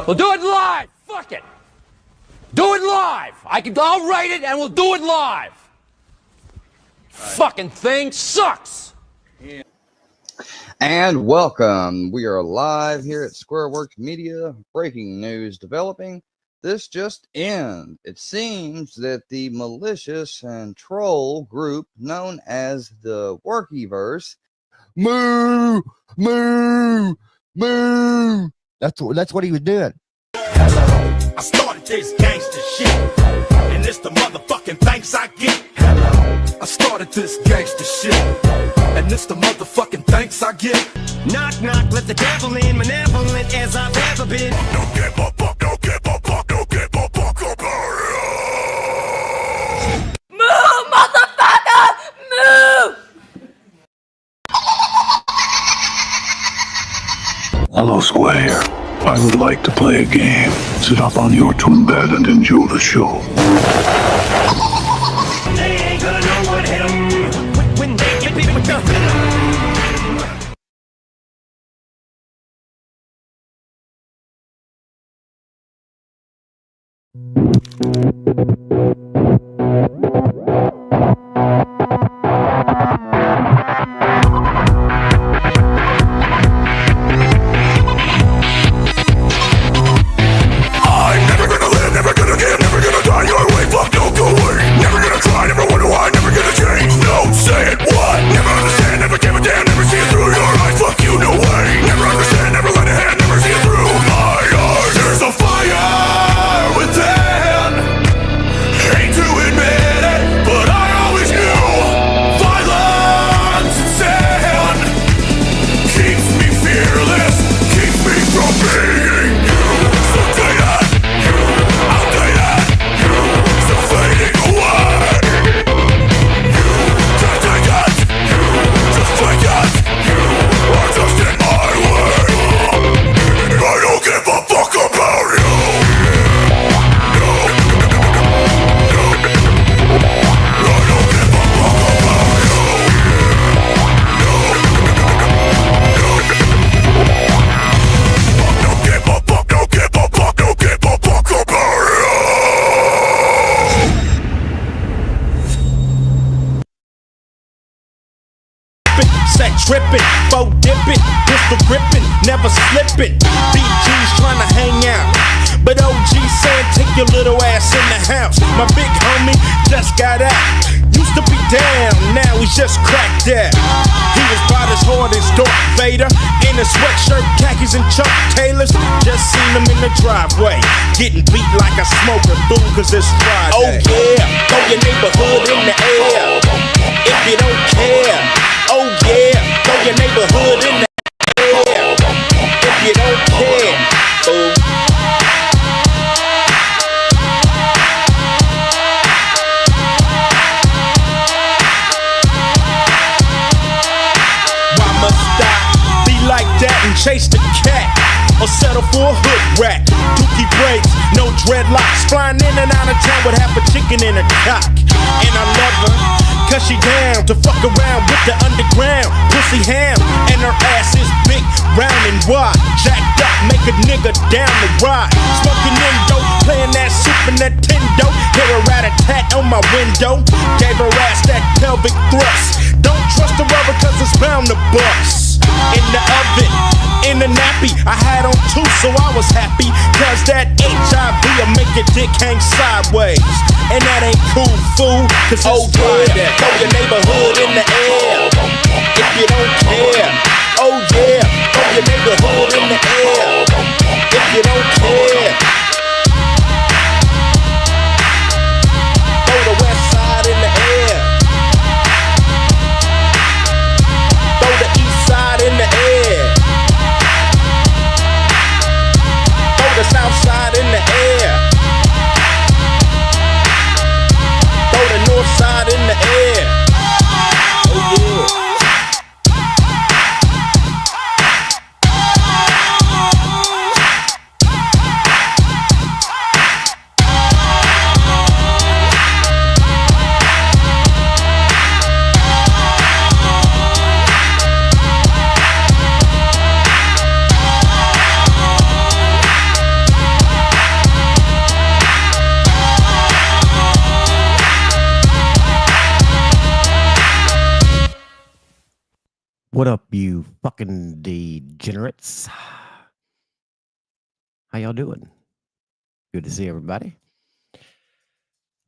We'll do it live. Fuck it. Do it live. I'll write it and we'll do it live. Fucking thing sucks. Yeah. And welcome. We are live here at Squareworks Media. Breaking news developing. This just in. It seems that the malicious and troll group known as the Workyverse, moo, moo, moo. That's what he was doing. Hello, I started this gangster shit, and it's the motherfucking thanks I get. Hello, I started this gangster shit, and it's the motherfucking thanks I get. Knock, knock, let the devil in, malevolent as I've ever been. Don't give a fuck, don't give a fuck, don't give a fuck about Move, motherfucker! Move! Hello, Square. I would like to play a game. Sit up on your twin bed and enjoy the show. They ain't gonna know what hit 'em when they get beat with the venom. Trippin', faux dippin', pistol grippin', never slippin'. BG's tryna hang out, but OG saying take your little ass in the house. My big homie just got out, used to be down, now he's just cracked out. He was about as hard as Darth Vader, in a sweatshirt, khakis and Chuck Taylors. Just seen him in the driveway, getting beat like a smoker fool, cause it's Friday. Oh yeah, throw your neighborhood in the air, if you don't care. Oh yeah, throw your neighborhood in the air, if you don't care. Oh. Why must I be like that and chase the cat? Or settle for a hood rat? Dookie braids, no dreadlocks, flying in and out of town with half a chicken in a cock. And I love her, cause she down to fuck around with the underground pussy ham, and her ass is big, round and wide, jacked up, make a nigga down the ride. Smoking Indo, playing that Super Nintendo, hear a rat-a-tat on my window, gave her ass that pelvic thrust. Don't trust the rubber cause it's bound to bust. In the oven, in the nappy, I had on two so I was happy, cause that HIV will make your dick hang sideways, and that ain't cool, fool, cause it's Friday. Throw your neighborhood in the air, if you don't care. Oh yeah, throw your neighborhood in the air, if you don't care. Throw the west side in the air, throw the east side in the air, throw the south side in the air, throw the north side in the air. Oh yeah. What up, you fucking degenerates? How y'all doing? Good to see everybody.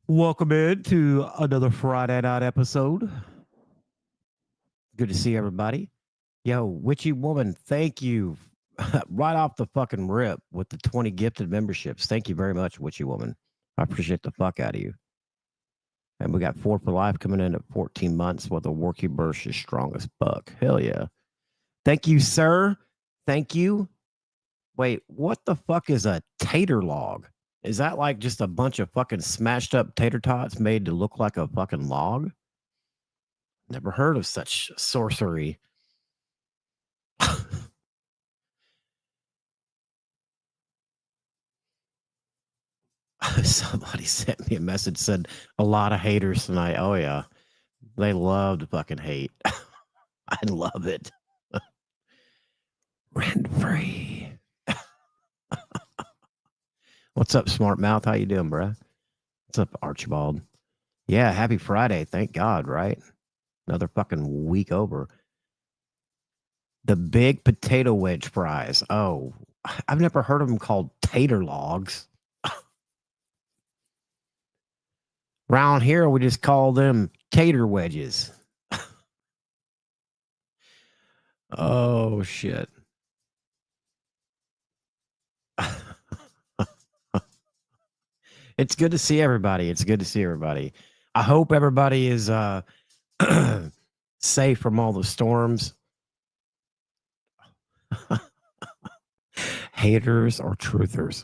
Welcome in to another Friday night episode. Good to see everybody. Yo, Witchy Woman, thank you. Right off the fucking rip with the 20 gifted memberships. Thank you very much, Witchy Woman. I appreciate the fuck out of you. And we got 4 for Life coming in at 14 months with a Worky Burst is strong as fuck. Hell yeah. Thank you, sir. Thank you. Wait, what the fuck is a tater log? Is that like just a bunch of fucking smashed up tater tots made to look like a fucking log? Never heard of such sorcery. Somebody sent me a message, said a lot of haters tonight. Oh yeah. They love to fucking hate. I love it. Rent free. What's up, smart mouth? How you doing, bruh? What's up, Archibald? Yeah, happy Friday. Thank God, right? Another fucking week over. The big potato wedge fries. Oh, I've never heard of them called tater logs. Around here, we just call them tater wedges. Oh, shit. It's good to see everybody. It's good to see everybody. I hope everybody is safe from all the storms. Haters or truthers?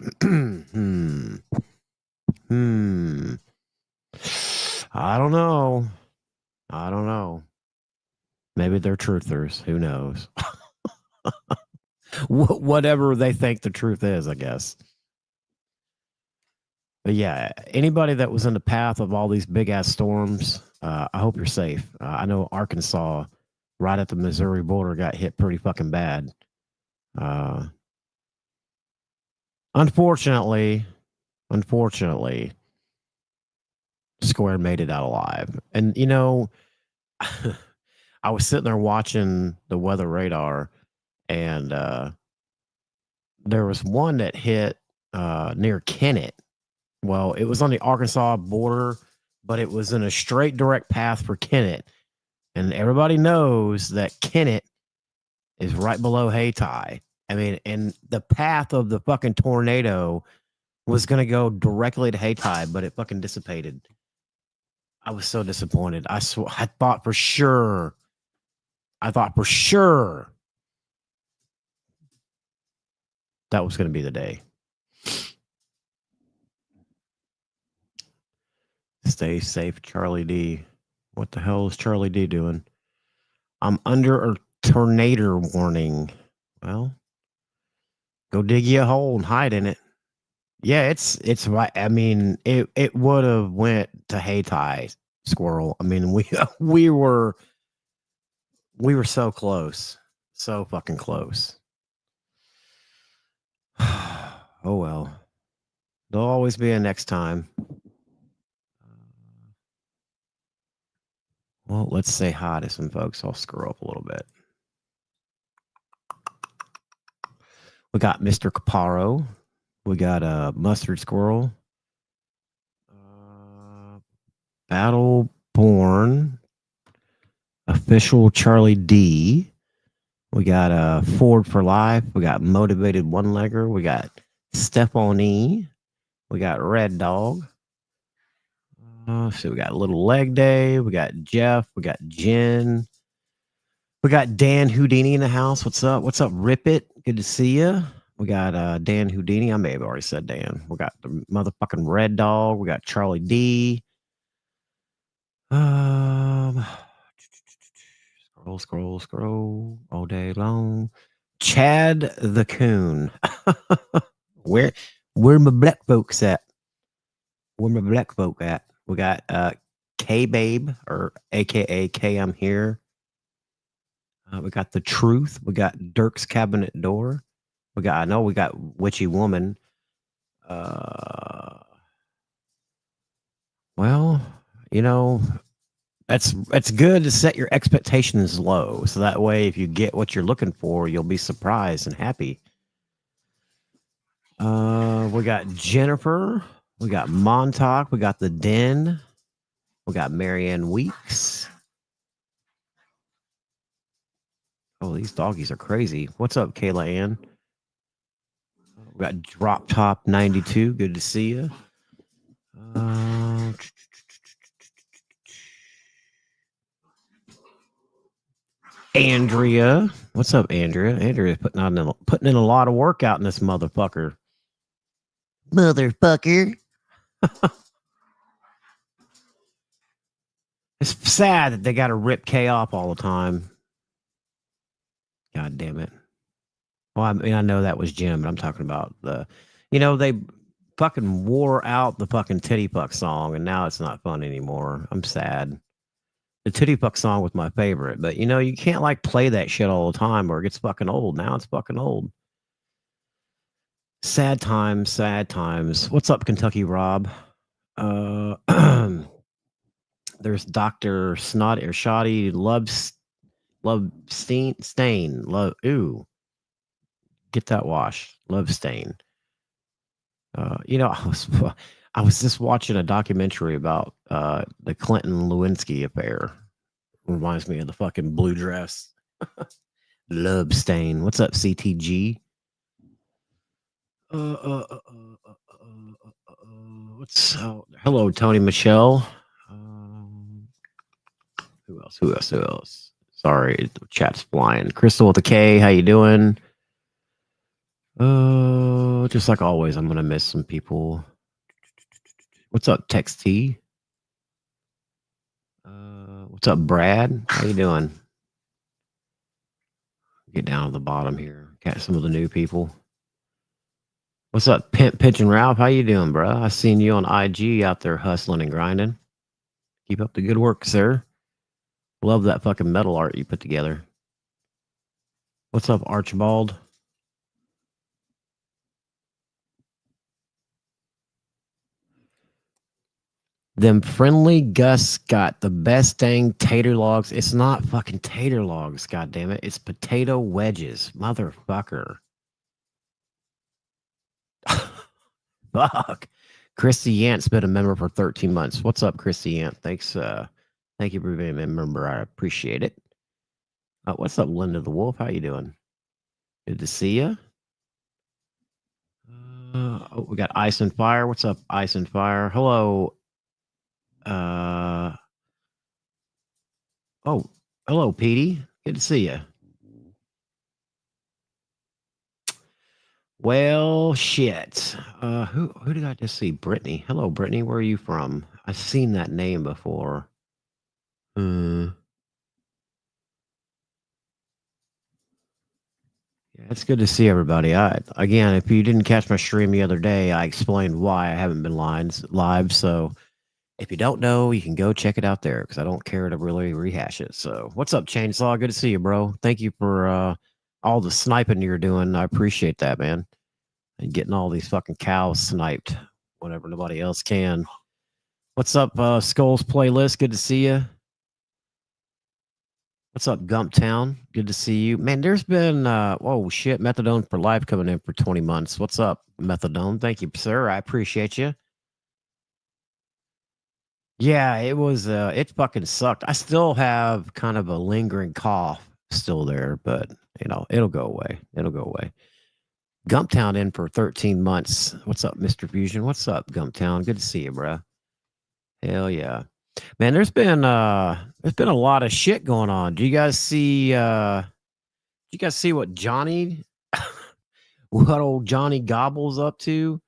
I don't know. I don't know. Maybe they're truthers. Who knows? Whatever they think the truth is, I guess. But yeah, anybody that was in the path of all these big ass storms, I hope you're safe. I know Arkansas, right at the Missouri border, got hit pretty fucking bad. Unfortunately, Square made it out alive. And you know, I was sitting there watching the weather radar, and there was one that hit near Kennett. Well, it was on the Arkansas border, but it was in a straight direct path for Kennett. And everybody knows that Kennett is right below Hayti. I mean, and the path of the fucking tornado was going to go directly to Hayti, but it fucking dissipated. I was so disappointed. I thought for sure that was going to be the day. Stay safe, Charlie D. What the hell is Charlie D doing? I'm under a tornado warning. Well, go dig you a hole and hide in it. Yeah, it's right. I mean, it would have went to Hayti, Squirrel. I mean, we were so close, so fucking close. Oh well, there'll always be a next time. Well, let's say hi to some folks. I'll screw up a little bit. We got Mr. Caparo. We got a Mustard Squirrel. Battleborn. Official Charlie D. We got Ford for Life. We got Motivated One-Legger. We got Stephanie. We got Red Dog. So we got Little Leg Day. We got Jeff. We got Jen. We got Dan Houdini in the house. What's up? What's up, Rip It? Good to see you. We got Dan Houdini. I may have already said Dan. We got the motherfucking Red Dog. We got Charlie D. Scroll all day long. Chad the Coon. Where my black folks at? Where my black folk at? We got K Babe, or AKA K I'm Here. We got The Truth. We got Dirk's Cabinet Door. We got Witchy Woman. Well, you know, it's good to set your expectations low, so that way if you get what you're looking for, you'll be surprised and happy. We got Jennifer, we got Montauk, we got the Den, we got Marianne Weeks. Oh, these doggies are crazy. What's up, Kayla Ann? We got Drop Top 92. Good to see you. Andrea. What's up, Andrea? Andrea's putting in a lot of work out in this motherfucker. Motherfucker. It's sad that they got to rip K off all the time. God damn it. Well, I mean, I know that was Jim, but I'm talking about they fucking wore out the fucking Titty Fuck song, and now it's not fun anymore. I'm sad. The Titty Fuck song was my favorite, but you can't like play that shit all the time or it gets fucking old. Now it's fucking old. Sad times, sad times. What's up, Kentucky Rob? There's Dr. Snotty or Shoddy Stain. Ooh. Get that wash. Love Stain. I was just watching a documentary about the Clinton Lewinsky affair. Reminds me of the fucking blue dress. Love Stain. What's up, CTG? Hello, Tony Michelle. Who else? Sorry, the chat's flying. Crystal with a K, how you doing? Just like always, I'm gonna miss some people. What's up, Tex T? What's up, Brad? How you doing? Get down to the bottom here. Catch some of the new people. What's up, Pimp Pigeon Ralph? How you doing, bro? I seen you on IG out there hustling and grinding. Keep up the good work, sir. Love that fucking metal art you put together. What's up, Archibald? Them friendly Gus got the best dang tater logs. It's not fucking tater logs, goddammit. It's potato wedges. Motherfucker. Fuck. Christy Yant's been a member for 13 months. What's up, Christy Yant? Thanks. Thank you for being a member. I appreciate it. What's up, Linda the Wolf? How you doing? Good to see you. We got Ice and Fire. What's up, Ice and Fire? Hello. Hello, Petey. Good to see you. Well, shit. Who did I just see? Brittany. Hello, Brittany. Where are you from? I've seen that name before. Yeah, it's good to see everybody. Again, if you didn't catch my stream the other day, I explained why I haven't been live. So if you don't know, you can go check it out there because I don't care to really rehash it. So what's up, Chainsaw? Good to see you, bro. Thank you for all the sniping you're doing. I appreciate that, man. And getting all these fucking cows sniped whenever nobody else can. What's up, Skulls Playlist? Good to see you. What's up, Gumptown? Good to see you. Man, there's been, Methadone for Life coming in for 20 months. What's up, Methadone? Thank you, sir. I appreciate you. Yeah, it was, it fucking sucked. I still have kind of a lingering cough still there, but, it'll go away. It'll go away. Gumptown in for 13 months. What's up, Mr. Fusion? What's up, Gumptown? Good to see you, bro. Hell yeah. Man, there's been a lot of shit going on. Do you guys see what what old Johnny Gobble's up to?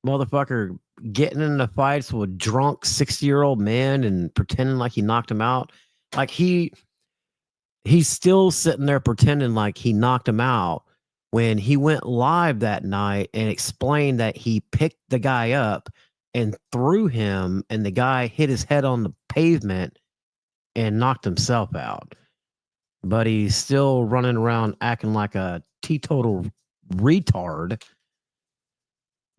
Motherfucker getting into fights with drunk 60-year-old men and pretending like he knocked him out. Like he's still sitting there pretending like he knocked him out when he went live that night and explained that he picked the guy up and threw him, and the guy hit his head on the pavement and knocked himself out. But he's still running around acting like a teetotal retard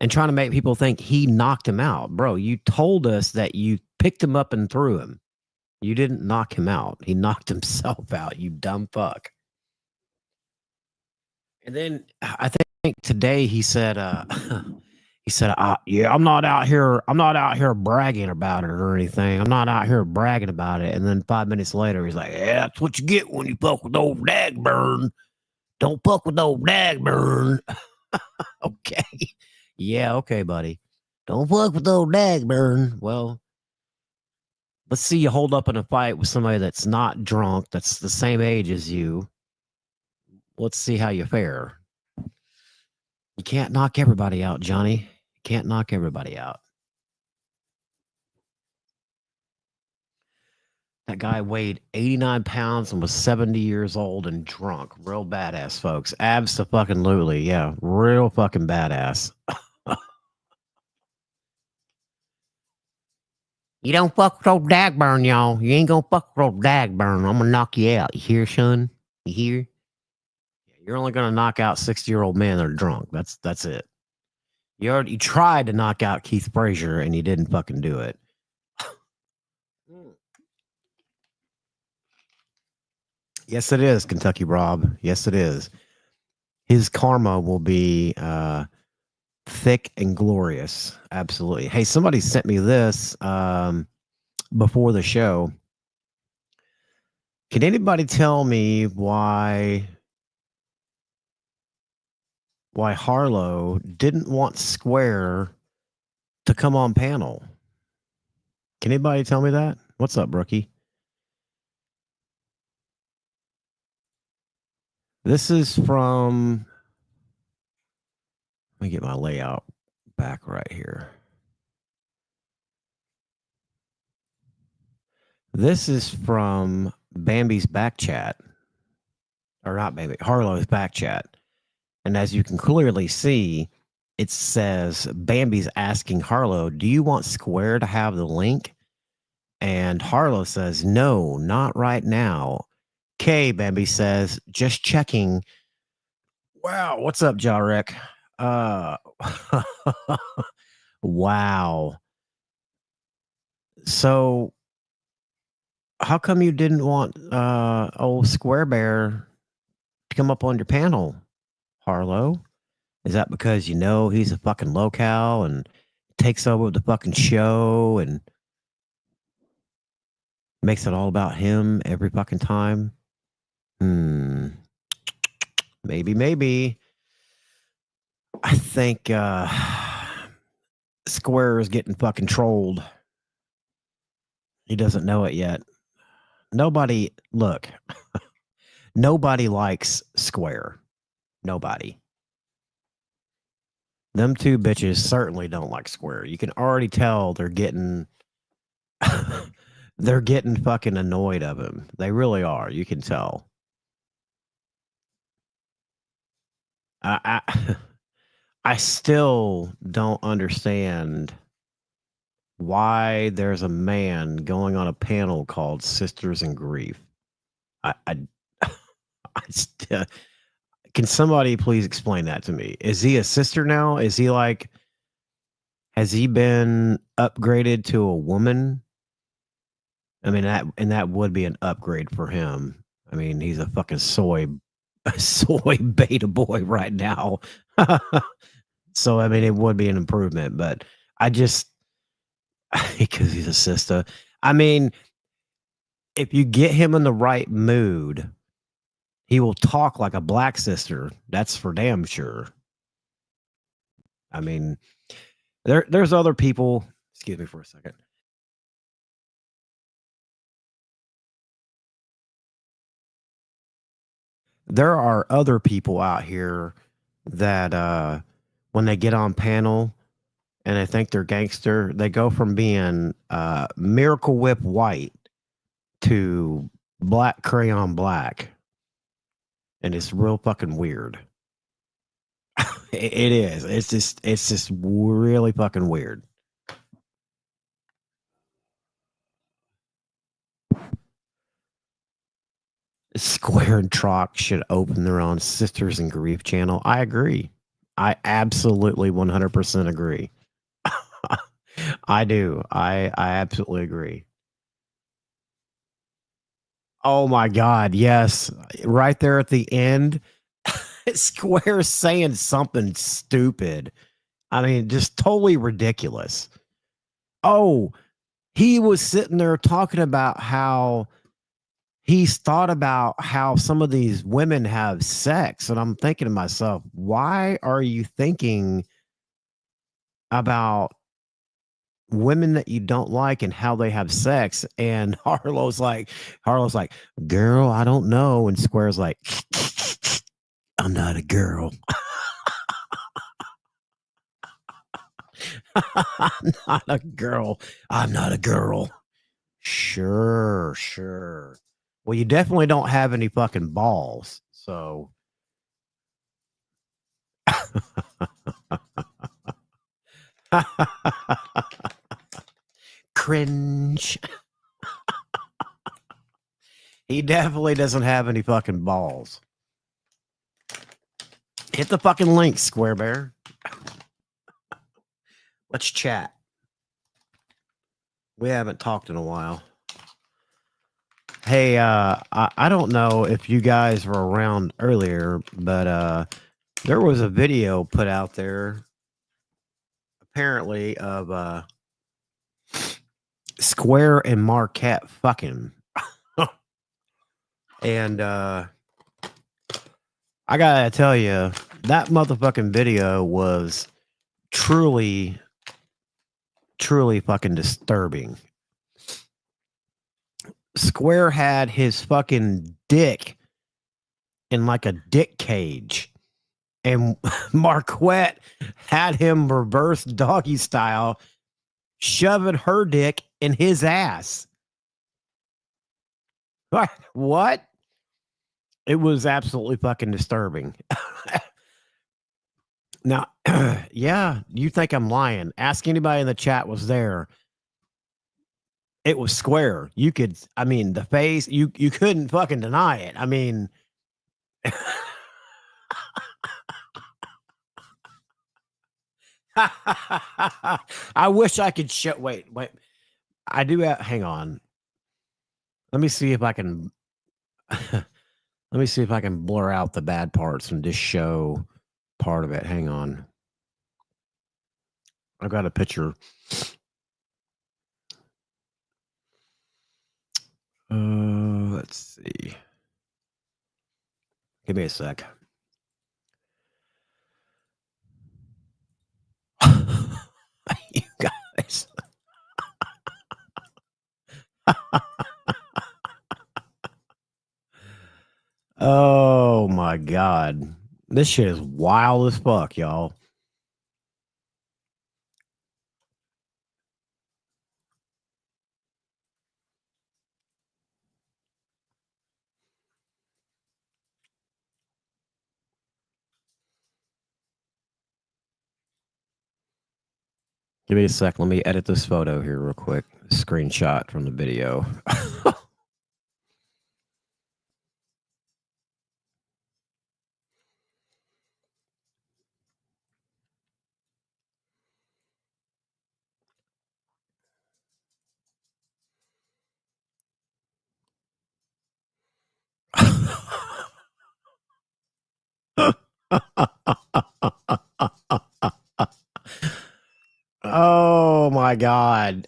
and trying to make people think he knocked him out. Bro, you told us that you picked him up and threw him. You didn't knock him out. He knocked himself out, you dumb fuck. And then I think today he said, yeah, I'm not out here bragging about it or anything. I'm not out here bragging about it. And then 5 minutes later, he's like, yeah, that's what you get when you fuck with old Dagburn. Don't fuck with old Dagburn. Okay. Yeah, okay, buddy. Don't fuck with old Dagburn. Well, let's see you hold up in a fight with somebody that's not drunk, that's the same age as you. Let's see how you fare. You can't knock everybody out, Johnny. You can't knock everybody out. That guy weighed 89 pounds and was 70 years old and drunk. Real badass, folks. Abso-fucking-lutely. Yeah, real fucking badass. You don't fuck with old Dagburn, y'all. You ain't gonna fuck with old Dagburn. I'm gonna knock you out. You hear, son? You hear? You're only gonna knock out 60-year-old men that are drunk. That's it. You tried to knock out Keith Frazier and you didn't fucking do it. Yes, it is, Kentucky Rob. Yes, it is. His karma will be thick and glorious. Absolutely. Hey, somebody sent me this before the show. Can anybody tell me why Harlo didn't want Square to come on panel? Can anybody tell me that? What's up, Brookie? This is from, let me get my layout back right here. This is from Bambi's back chat. Or not Bambi, Harlo's back chat. And as you can clearly see, it says Bambi's asking Harlo, do you want Square to have the link? And Harlo says, no, not right now. Okay, Bambi says, just checking. Wow, what's up, Jarek? Wow. So how come you didn't want old Square Bear to come up on your panel, Harlo? Is that because you know he's a fucking locale and takes over the fucking show and makes it all about him every fucking time? Maybe. I think Square is getting fucking trolled. He doesn't know it yet. Nobody likes Square. Nobody. Them two bitches certainly don't like Square. You can already tell they're getting fucking annoyed of him. They really are. You can tell. I still don't understand why there's a man going on a panel called Sisters in Grief. Can somebody please explain that to me? Is he a sister now? Is he like, has he been upgraded to a woman? I mean, that would be an upgrade for him. I mean, he's a fucking soy beta boy right now. So, I mean, it would be an improvement, but because he's a sister. I mean, if you get him in the right mood, he will talk like a black sister. That's for damn sure. I mean, there's other people. Excuse me for a second. There are other people out here that when they get on panel and they think they're gangster, they go from being Miracle Whip white to black crayon black. And it's real fucking weird. It is. It's just really fucking weird. Square and Troc should open their own Sisters in Grief channel. I agree. I absolutely 100% agree. I do. I absolutely agree. Oh my God. Yes. Right there at the end, Square saying something stupid. I mean, just totally ridiculous. Oh, he was sitting there talking about how he's thought about how some of these women have sex. And I'm thinking to myself, why are you thinking about women that you don't like and how they have sex? And Harlow's like, girl, I don't know. And Square's like, I'm not a girl. I'm not a girl. I'm not a girl. Sure, sure. Well, you definitely don't have any fucking balls. So cringe. He definitely doesn't have any fucking balls. Hit the fucking link, Square Bear. Let's chat. We haven't talked in a while. Hey, I don't know if you guys were around earlier, but there was a video put out there apparently of Square and Marquette fucking. And I gotta tell you, that motherfucking video was truly fucking disturbing. Square had his fucking dick in like a dick cage, and Marquette had him reverse doggy style, shoving her dick in his ass. What? It was absolutely fucking disturbing. Now, yeah, you think I'm lying. Ask anybody in the chat was there. It was Square. You could, I mean, the face, you couldn't fucking deny it. I mean, I wish I could show. Wait. I do have, hang on. Let me see if I can. Let me see if I can blur out the bad parts and just show part of it. Hang on. I got a picture. Let's see. Give me a sec. You guys. Oh my God. This shit is wild as fuck, y'all. Give me a sec. Let me edit this photo here real quick. Screenshot from the video. Oh my God.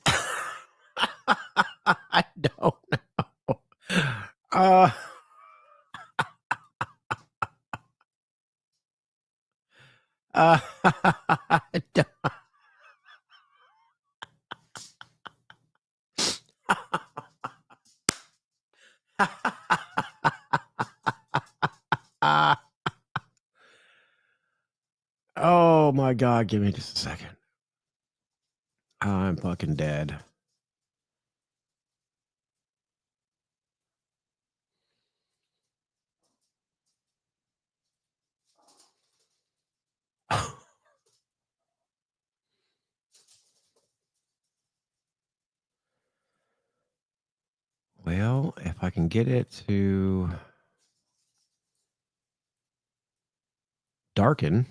I don't know. I don't- oh my God. Give me just a second. I'm fucking dead. Well, if I can get it to darken.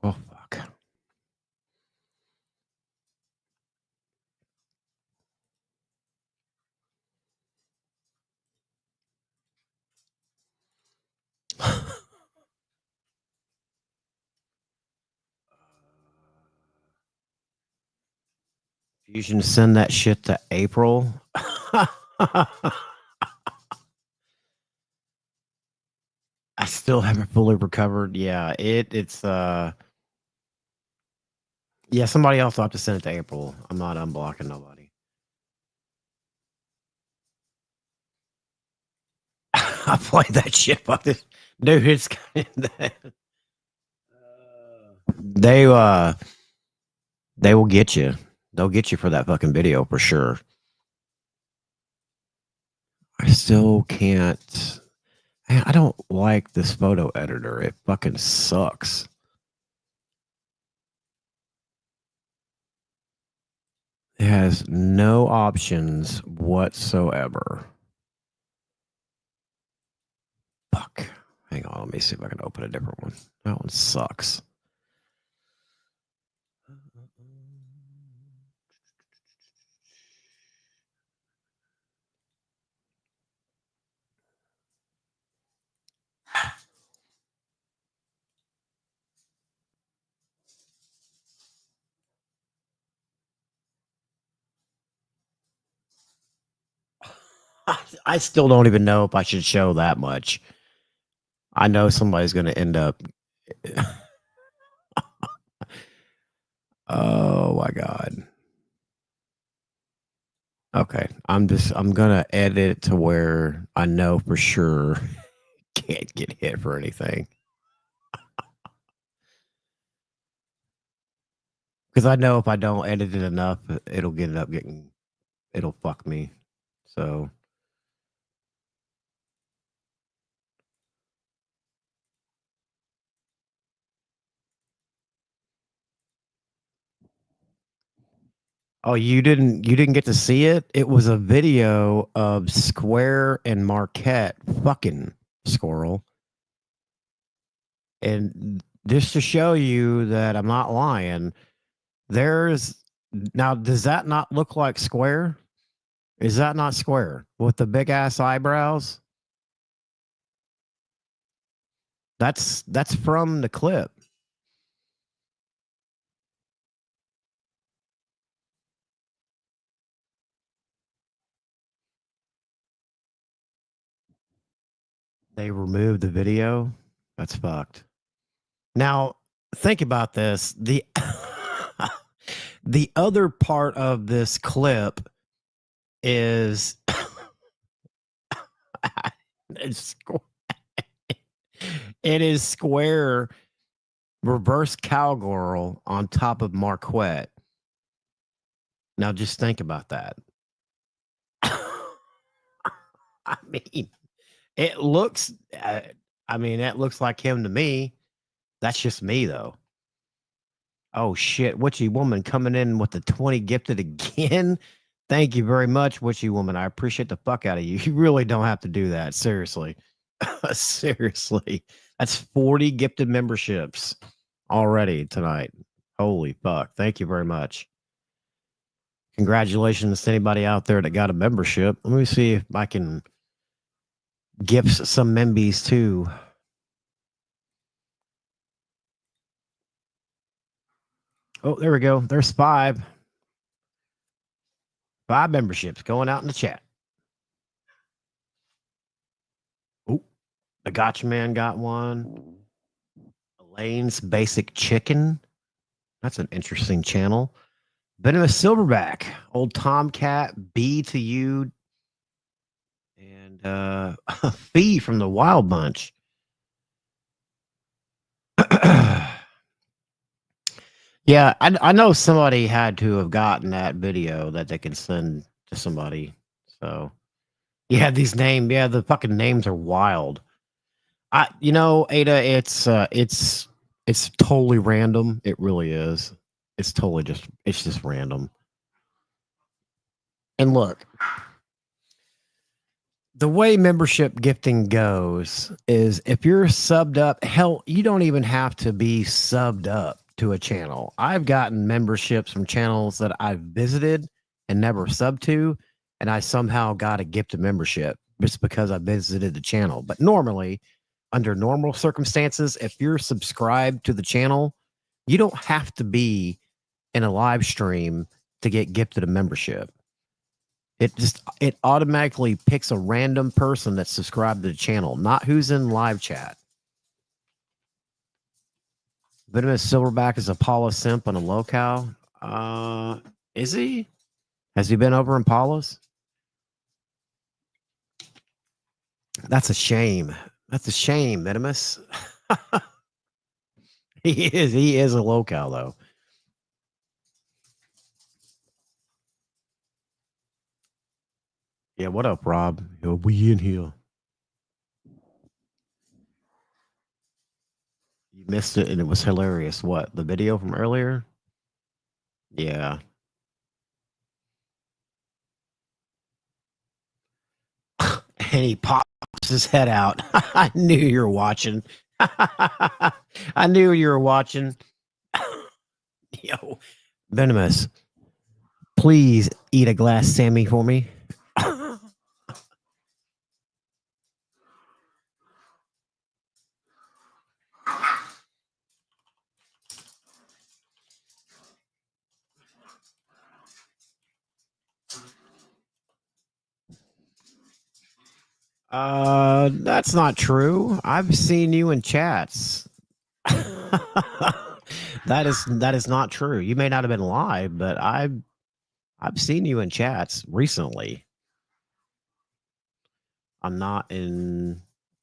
Oh, fuck. Fusion, send that shit to April. I still haven't fully recovered. Yeah, it's yeah, somebody else will have to send it to April. I'm not unblocking nobody. I played that shit, but this dude, it's they will get you. They'll get you for that fucking video for sure. I still can't. Man, I don't like this photo editor. It fucking sucks. It has no options whatsoever. Fuck. Hang on, let me see if I can open a different one. That one sucks. I still don't even know if I should show that much. I know somebody's going to end up. Oh my God. Okay. I'm going to edit it to where I know for sure can't get hit for anything. Because I know if I don't edit it enough, it'll fuck me. So. Oh, you didn't get to see it? It was a video of Square and Marquette fucking Squirrel. And just to show you that I'm not lying, does that not look like Square? Is that not Square with the big ass eyebrows? That's from the clip. They removed the video. That's fucked. Now, think about this. The the other part of this clip is it is Square reverse cowgirl on top of Marquette. Now, just think about that. I mean, it looks. That looks like him to me. That's just me, though. Oh shit! Witchy woman coming in with the 20 gifted again. Thank you very much, Witchy woman. I appreciate the fuck out of you. You really don't have to do that. Seriously, seriously. That's 40 gifted memberships already tonight. Holy fuck! Thank you very much. Congratulations to anybody out there that got a membership. Let me see if I can gift some membies too. Oh, there we go. There's 5. 5 memberships going out in the chat. Oh, the Gotcha Man got one. Elaine's Basic Chicken. That's an interesting channel. Venomous Silverback. Old Tomcat. B to you. And Fee from the Wild Bunch. Yeah, I know somebody had to have gotten that video that they can send to somebody. So, yeah, the fucking names are wild. Ada, it's totally random. It really is. It's just random. And look, the way membership gifting goes is if you're subbed up, hell, you don't even have to be subbed up to a channel. I've gotten memberships from channels that I've visited and never subbed to, and I somehow got a gifted membership just because I visited the channel. But normally, under normal circumstances, if you're subscribed to the channel, you don't have to be in a live stream to get gifted a membership. It automatically picks a random person that's subscribed to the channel, not who's in live chat. Venomous Silverback is a Paula simp on a locale. Is he? Has he been over in Paula's? That's a shame. That's a shame, Venomous. He is a locale though. Yeah, what up, Rob? Yo, we in here. You missed it and it was hilarious. What? The video from earlier? Yeah. And he pops his head out. I knew you were watching. I knew you were watching. Yo, Venomous, please eat a glass Sammy for me. That's not true. I've seen you in chats. That is not true. You may not have been live, but I've seen you in chats recently. I'm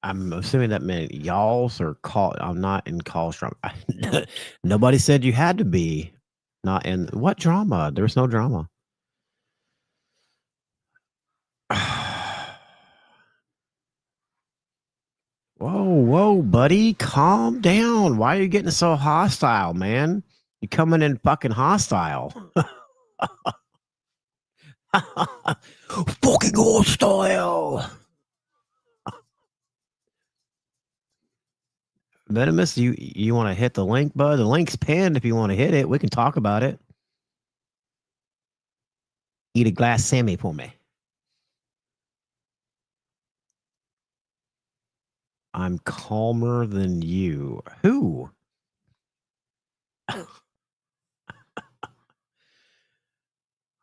assuming that meant y'all's or call. I'm not in calls from. Nobody said you had to be. Not in what drama? There's no drama. Whoa, buddy, calm down. Why are you getting so hostile, man? You coming in fucking hostile. Fucking hostile. Venomous, you want to hit the link, bud? The link's pinned if you want to hit it. We can talk about it. Eat a glass Sammy for me. I'm calmer than you. Who?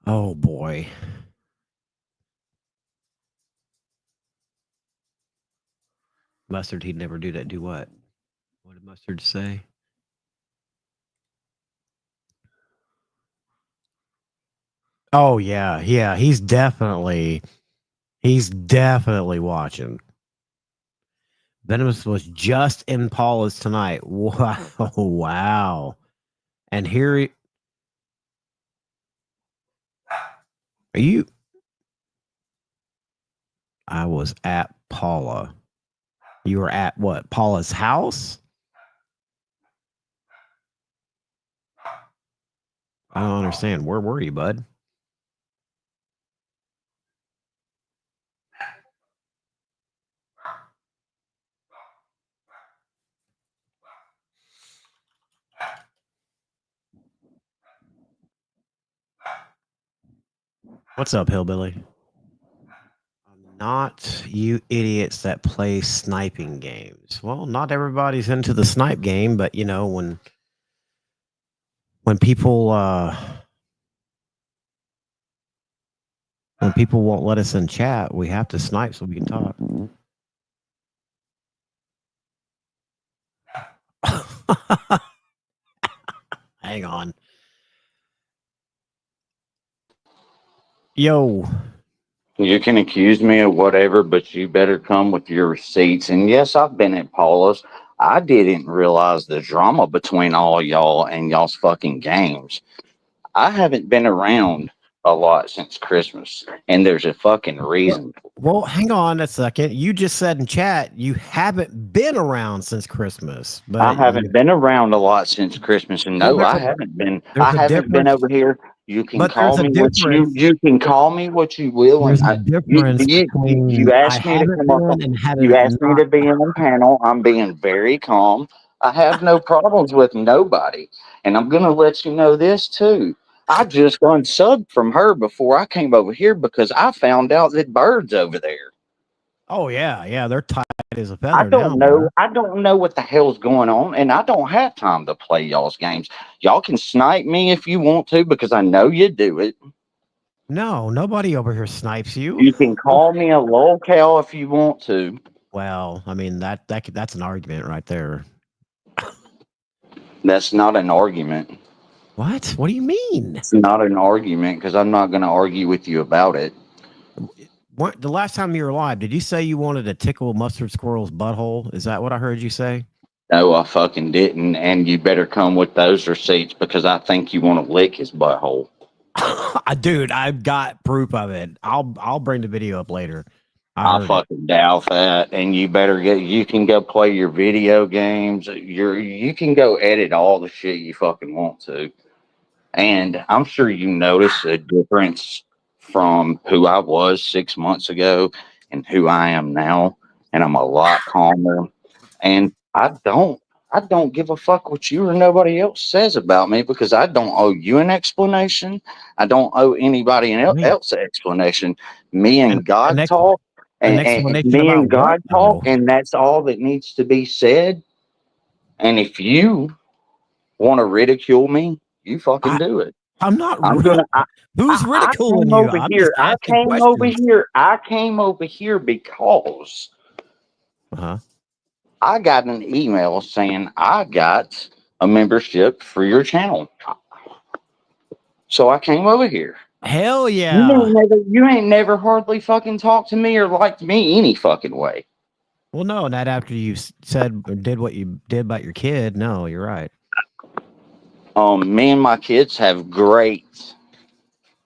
Oh, boy. Mustard, he'd never do that. Do what? What did Mustard say? Oh, yeah. He's definitely watching. Venomous was just in Paula's tonight. Wow. And here are you? I was at Paula. You were at what? Paula's house? I don't understand. Where were you, bud? What's up, hillbilly? I'm not you idiots that play sniping games. Well, not everybody's into the snipe game, but you know, when people won't let us in chat, we have to snipe so we can talk. Hang on. Yo. You can accuse me of whatever, but you better come with your receipts. And yes, I've been at Paula's. I didn't realize the drama between all y'all and y'all's fucking games. I haven't been around a lot since Christmas, and there's a fucking reason. Well, hang on a second. You just said in chat you haven't been around since Christmas. But I haven't been around a lot since Christmas, and no, I haven't been. I haven't been over here. You can call me what you can call me what you will. There's And a difference you asked me to come up. You asked me to be on the panel. I'm being very calm. I have no problems with nobody, and I'm gonna let you know this too. I just unsubbed from her before I came over here because I found out that Bird's over there. Oh yeah, they're tight as a feather now, bro. I don't know what the hell's going on, and I don't have time to play y'all's games. Y'all can snipe me if you want to, because I know you do it. No, nobody over here snipes you. You can call me a lolcow if you want to. Well, I mean that's an argument right there. That's not an argument. What? What do you mean? It's not an argument because I'm not going to argue with you about it. What, the last time you were alive, did you say you wanted to tickle Mustard Squirrel's butthole? Is that what I heard you say? No, I fucking didn't, and you better come with those receipts because I think you want to lick his butthole. Dude, I've got proof of it. I'll bring the video up later. I fucking doubt that. And you can go play your video games. You can go edit all the shit you fucking want to. And I'm sure you notice a difference from who I was 6 months ago and who I am now. And I'm a lot calmer. And I don't give a fuck what you or nobody else says about me because I don't owe you an explanation. I don't owe anybody else an explanation. Me and God talk. And me and God talk, and that's all that needs to be said. And if you want to ridicule me, you fucking do it. I'm not. Who's ridiculing you? I came over here because I got an email saying I got a membership for your channel. So I came over here. Hell yeah. You ain't never hardly fucking talked to me or liked me any fucking way. Well, no, not after you said or did what you did about your kid. No, you're right. Me and my kids have great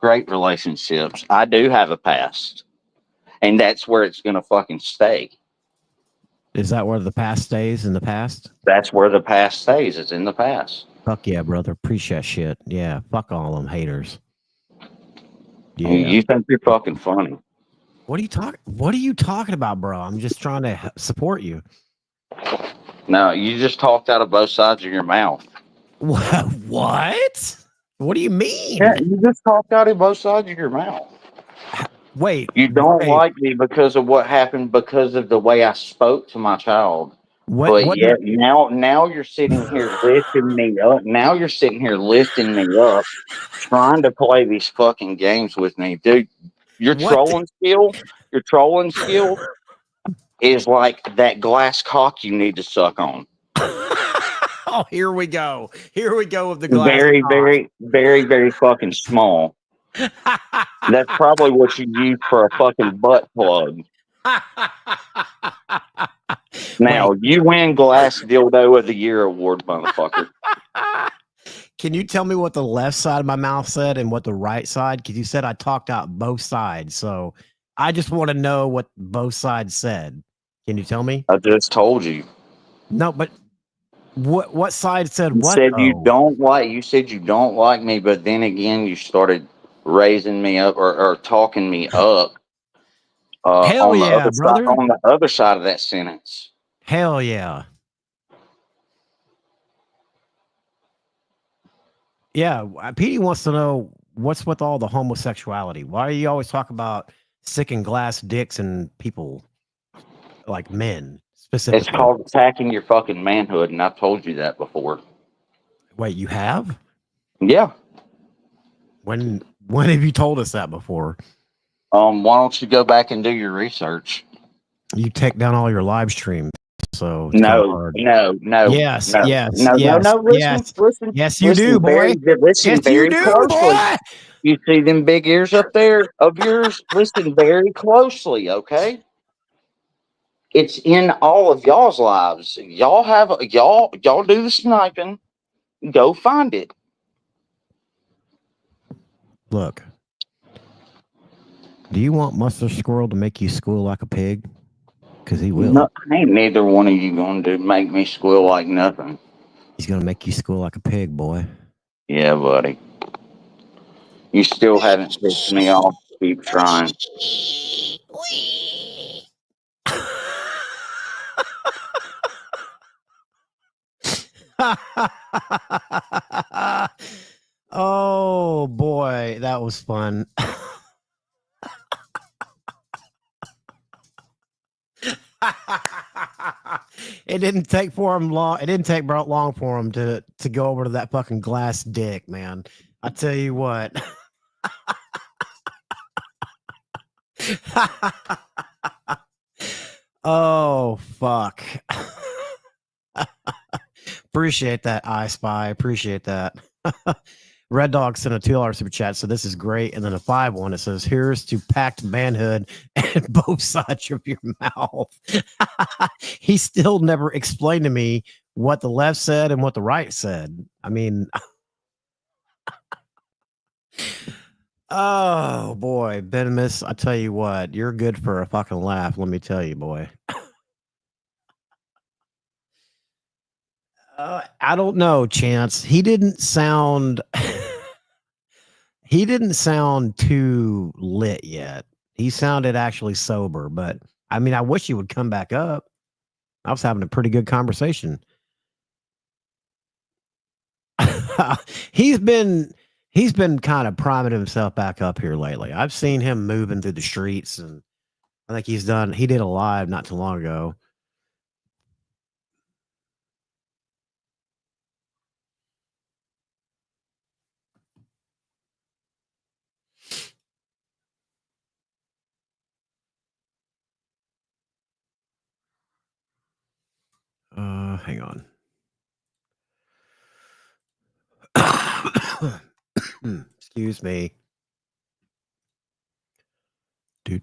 relationships. I do have a past. And that's where it's gonna fucking stay. Is that where the past stays in the past? That's where the past stays. It's in the past. Fuck yeah, brother. Appreciate shit. Yeah, fuck all them haters. Yeah. You think you're fucking funny. What are you talking about, bro? I'm just trying to support you. No, you just talked out of both sides of your mouth. What? What do you mean? Yeah, you just talked out of both sides of your mouth. Wait. You don't like me because of what happened because of the way I spoke to my child. Now you're sitting here lifting me up. Now you're sitting here lifting me up, trying to play these fucking games with me, dude. Your trolling skill is like that glass cock you need to suck on. Oh, here we go. Here we go with the glass. Very, very, very, very fucking small. That's probably what you use for a fucking butt plug. Now, you win Glass Dildo of the Year award, motherfucker. Can you tell me what the left side of my mouth said and what the right side? Because you said I talked out both sides. So I just want to know what both sides said. Can you tell me? I just told you. No, but what side said what? You said you don't like me, but then again, you started raising me up or talking me up. Hell yeah, brother. On the other side of that sentence. Hell yeah. Yeah, Petey wants to know what's with all the homosexuality. Why do you always talk about sticking glass dicks and people like men specifically? It's called attacking your fucking manhood, and I've told you that before. Wait, you have? Yeah. When have you told us that before? Why don't you go back and do your research? You take down all your live streams, so no. Yes, no, yes, no, yes, no, listen, yes, you do, boy. Listen very closely. You see them big ears up there of yours? Listen very closely, okay? It's in all of y'all's lives. Y'all do the sniping. Go find it. Look. Do you want Mustard Squirrel to make you squeal like a pig? Because he will. No, ain't neither one of you going to make me squeal like nothing. He's going to make you squeal like a pig, boy. Yeah, buddy. You still haven't pissed me off. Keep trying. Oh, boy. That was fun. It didn't take for him long. It didn't take long for him to go over to that fucking glass dick, man. I tell you what. Oh fuck. Appreciate that, I Spy. Appreciate that. Red Dog sent a $2 super chat, so this is great. And then a 5 one. It says, "Here's to packed manhood and both sides of your mouth." He still never explained to me what the left said and what the right said. I mean, oh boy, Venomous, I tell you what, you're good for a fucking laugh. Let me tell you, boy. I don't know, Chance. He didn't sound too lit yet. He sounded actually sober, but I mean, I wish he would come back up. I was having a pretty good conversation. He's been kind of priming himself back up here lately. I've seen him moving through the streets, and I think he did a live not too long ago. Hang on. Excuse me. Do.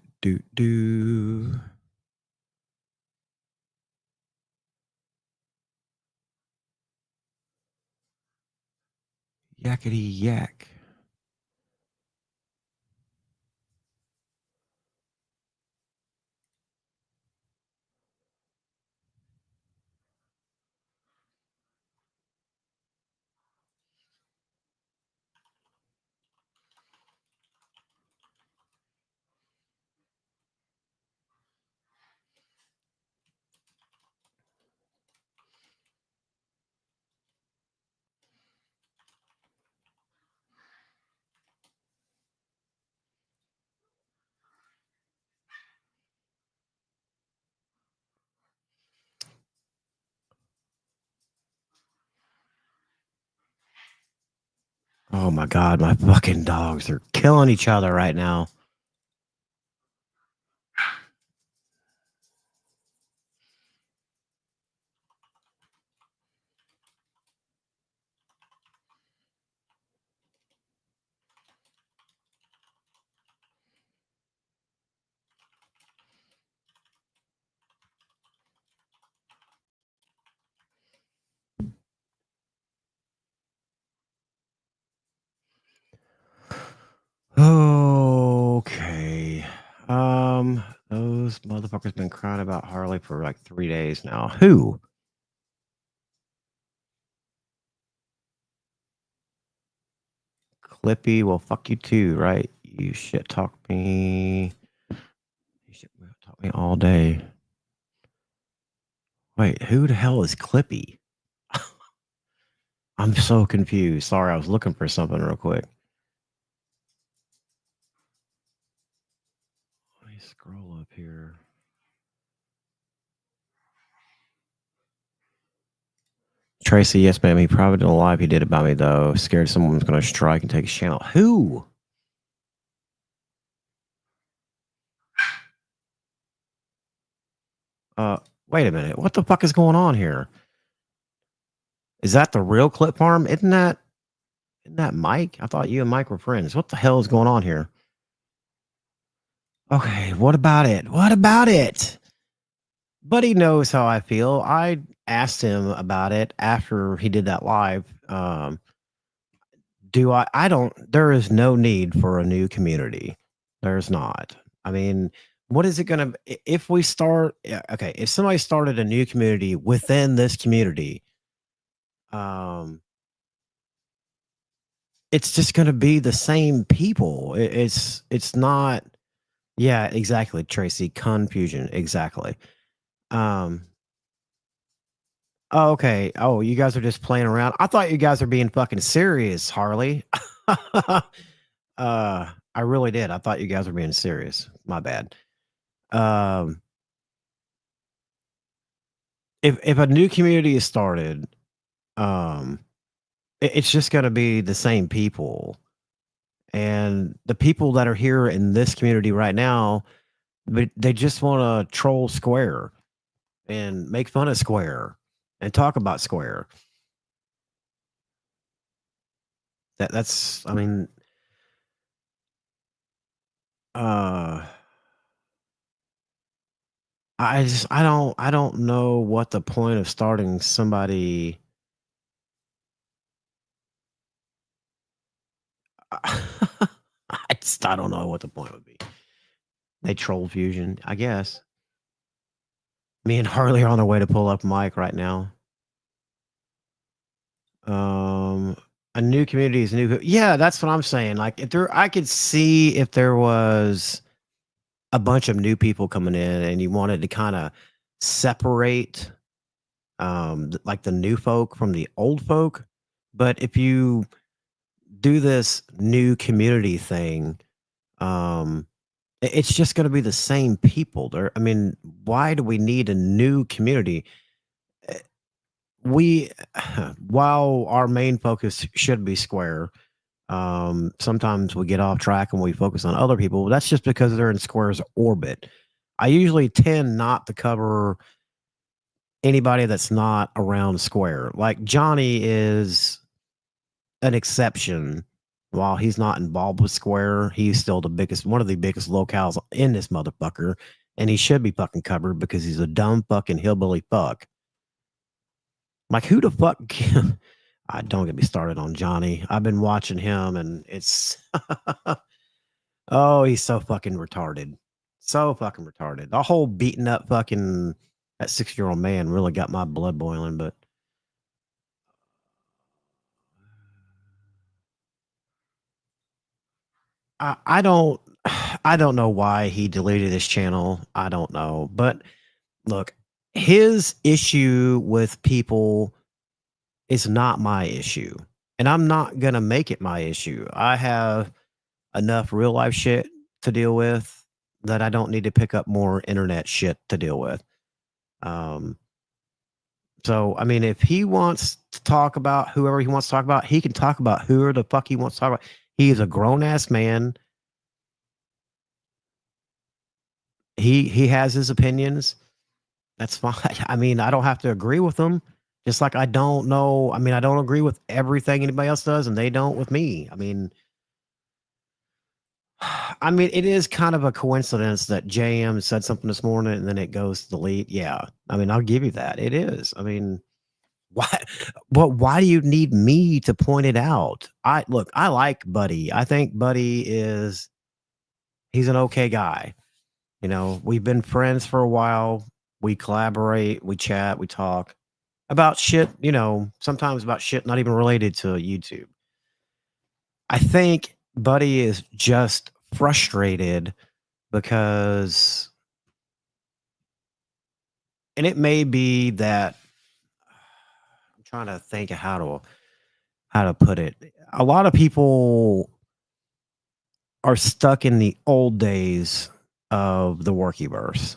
Yakety yak. Oh my God, my fucking dogs are killing each other right now. Okay. Those motherfuckers been crying about Harley for like 3 days now. Who? Clippy, well, fuck you too, right? You shit talk me. You shit talk me all day. Wait, who the hell is Clippy? I'm so confused. Sorry, I was looking for something real quick. Let me scroll up here. Tracy, yes, ma'am. He probably didn't lie if he did it by me, though. Scared someone was going to strike and take his channel. Who? Wait a minute. What the fuck is going on here? Is that the real Clip Farm? Isn't that Mike? I thought you and Mike were friends. What the hell is going on here? Okay, what about it? What about it? Buddy knows how I feel. I asked him about it after he did that live. There is no need for a new community. There's not. I mean, what is it going to, if we start, okay, if somebody started a new community within this community, it's just going to be the same people. It's not, yeah, exactly, Tracy, confusion, exactly. Oh, okay. Oh, you guys are just playing around. I thought you guys were being fucking serious, Harley. I really did. I thought you guys were being serious. My bad. if a new community is started, it's just going to be the same people, and the people that are here in this community right now, but they just want to troll Square and make fun of Square and talk about Square. That's I mean, uh I don't know what the point of starting somebody. I don't know what the point would be. They troll Fusion, I guess. Me and Harley are on our way to pull up Mike right now. A new community is new. Yeah, that's what I'm saying. Like, if there, I could see if there was a bunch of new people coming in, and you wanted to kind of separate, like the new folk from the old folk. But if you do this new community thing, it's just going to be the same people. I mean, why do we need a new community? We, while our main focus should be Square, sometimes we get off track and we focus on other people. That's just because they're in Square's orbit. I usually tend not to cover anybody that's not around Square. Like Johnny is an exception. While he's not involved with Square, he's still one of the biggest locales in this motherfucker, and he should be fucking covered because he's a dumb fucking hillbilly fuck. Like, who the fuck? Don't get me started on Johnny. I've been watching him, and it's oh, he's so fucking retarded, so fucking retarded. The whole beating up fucking that 6-year-old man really got my blood boiling, but. I don't I don't know why he deleted his channel. I don't know. But look, his issue with people is not my issue. And I'm not going to make it my issue. I have enough real life shit to deal with that I don't need to pick up more internet shit to deal with. So, I mean, if he wants to talk about whoever he wants to talk about, he can talk about whoever the fuck he wants to talk about. He is a grown ass man. He has his opinions. That's fine. I mean, I don't have to agree with them. Just like I don't know. I mean, I don't agree with everything anybody else does, and they don't with me. I mean, it is kind of a coincidence that JM said something this morning and then it goes to delete. Yeah. I mean, I'll give you that. It is. I mean, why? Why do you need me to point it out? I like Buddy. I think Buddy he's an okay guy. You know, we've been friends for a while. We collaborate, we chat, we talk about shit, you know, sometimes about shit not even related to YouTube. I think Buddy is just frustrated because, and it may be that I'm trying to think of how to put it. A lot of people are stuck in the old days of the Workyverse.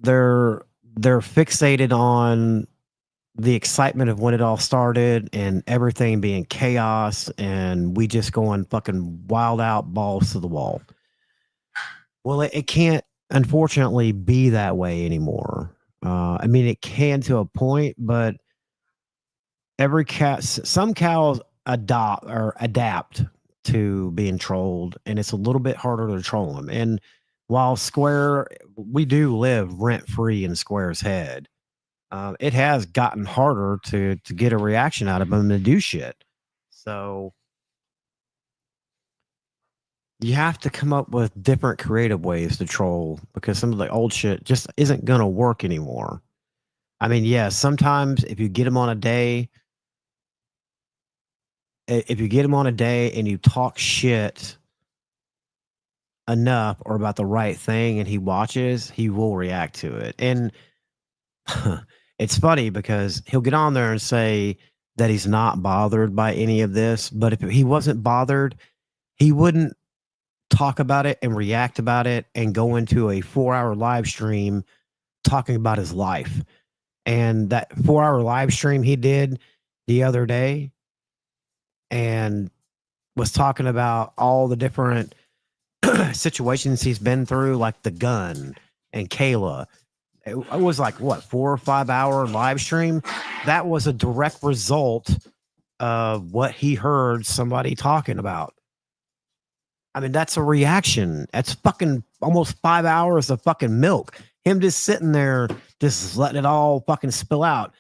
They're fixated on the excitement of when it all started and everything being chaos and we just going fucking wild out, balls to the wall. Well, it can't unfortunately be that way anymore. I mean, it can to a point, but some cows adapt to being trolled, and it's a little bit harder to troll them. And while Square, we do live rent free in Square's head, it has gotten harder to get a reaction out of them to do shit. So you have to come up with different creative ways to troll because some of the old shit just isn't going to work anymore. I mean, yeah, sometimes if you get them on a day, and you talk shit enough or about the right thing and he watches, he will react to it. And it's funny because he'll get on there and say that he's not bothered by any of this, but if he wasn't bothered, he wouldn't talk about it and react about it and go into a 4-hour live stream talking about his life. And that 4-hour live stream he did the other day and was talking about all the different situations he's been through, like the gun and Kayla. It was like, what, 4 or 5 hour live stream? That was a direct result of what he heard somebody talking about. I mean, that's a reaction. That's fucking almost 5 hours of fucking milk. Him just sitting there, just letting it all fucking spill out.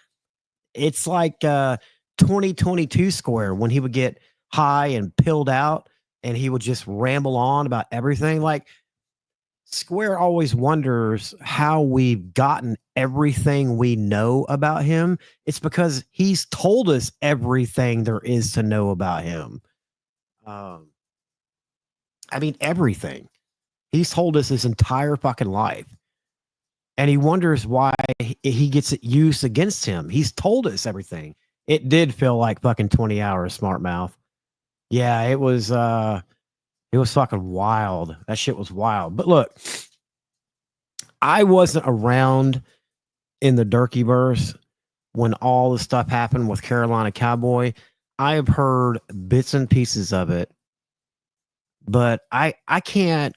It's like 2022 Square when he would get high and pilled out and he would just ramble on about everything. Like, Square always wonders how we've gotten everything we know about him. It's because he's told us everything there is to know about him. I mean, everything. He's told us his entire fucking life. And he wonders why he gets it used against him. He's told us everything. It did feel like fucking 20 hours, smart mouth. Yeah, it was fucking wild. That shit was wild. But look, I wasn't around in the Durkeyverse when all the stuff happened with Carolina Cowboy. I have heard bits and pieces of it, but I can't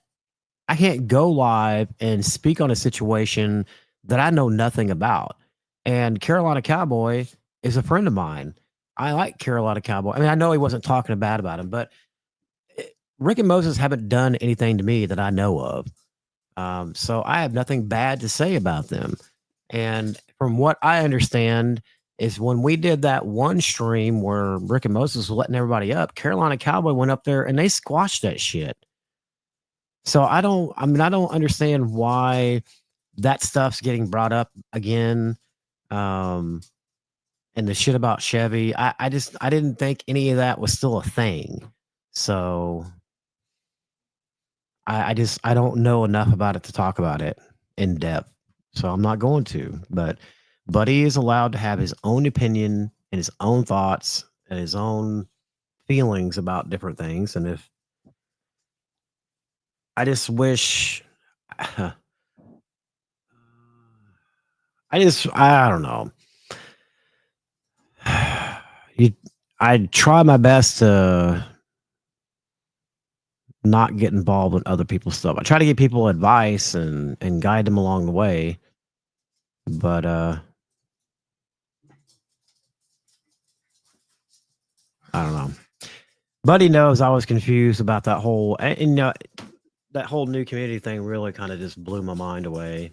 go live and speak on a situation that I know nothing about. And Carolina Cowboy is a friend of mine. I like Carolina Cowboy. I mean, I know he wasn't talking bad about him, but Rick and Moses haven't done anything to me that I know of. So I have nothing bad to say about them. And from what I understand is when we did that one stream where Rick and Moses was letting everybody up, Carolina Cowboy went up there and they squashed that shit. So I don't understand why that stuff's getting brought up again. And the shit about Chevy, I didn't think any of that was still a thing. So I don't know enough about it to talk about it in depth. So I'm not going to, but Buddy is allowed to have his own opinion and his own thoughts and his own feelings about different things. And if I just wish, I don't know. I try my best to not get involved in other people's stuff. I try to give people advice and guide them along the way. But I don't know. Buddy knows I was confused about that whole, and that whole new community thing really kind of just blew my mind away.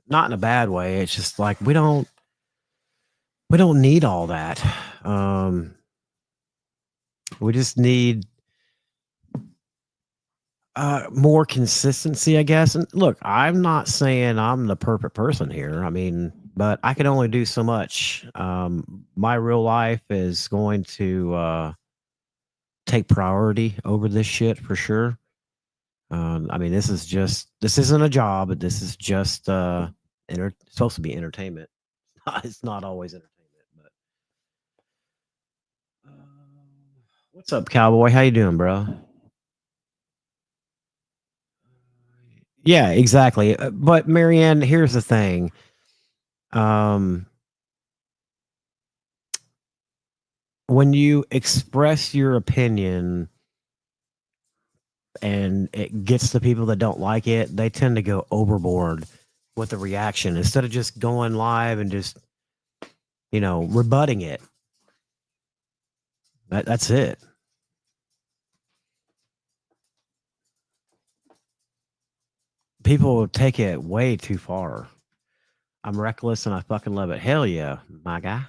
Not in a bad way. It's just like we don't need all that. We just need more consistency, I guess. And look, I'm not saying I'm the perfect person here. I mean, but I can only do so much. My real life is going to take priority over this shit for sure. I mean, this isn't a job. This is just supposed to be entertainment. It's not always entertainment. But what's up, Cowboy? How you doing, bro? Yeah, exactly. But Marianne, here's the thing. When you express your opinion and it gets to people that don't like it, they tend to go overboard with the reaction instead of just going live and just, rebutting it. That's it. People take it way too far. I'm reckless and I fucking love it. Hell yeah, my guy.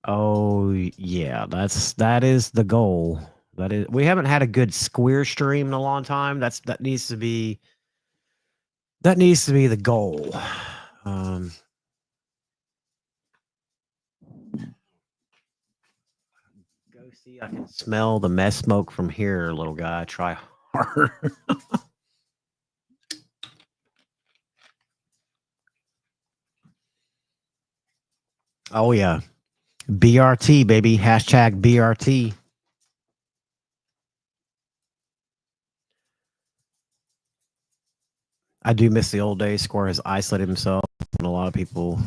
Oh yeah, that is the goal. We haven't had a good square stream in a long time. That needs to be the goal. Go see, I can smell the mess smoke from here, little guy. Try harder. Oh yeah. BRT, baby. Hashtag BRT. I do miss the old days. Square has isolated himself, and a lot of people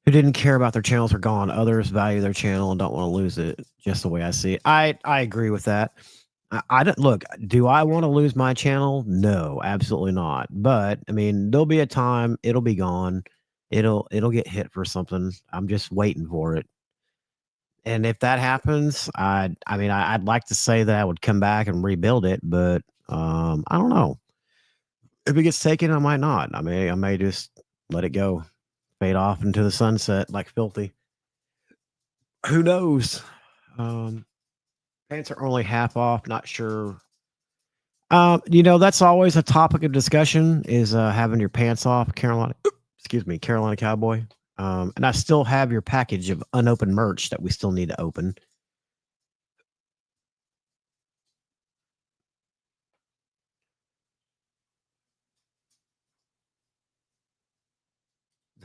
who didn't care about their channels are gone. Others value their channel and don't want to lose it. Just the way I see it. I agree with that. I don't look. Do I want to lose my channel? No, absolutely not. But I mean, there'll be a time it'll be gone. It'll get hit for something. I'm just waiting for it. And if that happens, I'd like to say that I would come back and rebuild it, but I don't know. If it gets taken, I might not. I may just let it go, fade off into the sunset like filthy. Who knows? Um, Pants are only half off. Not sure. That's always a topic of discussion is having your pants off, Carolina. Excuse me, Carolina Cowboy. And I still have your package of unopened merch that we still need to open.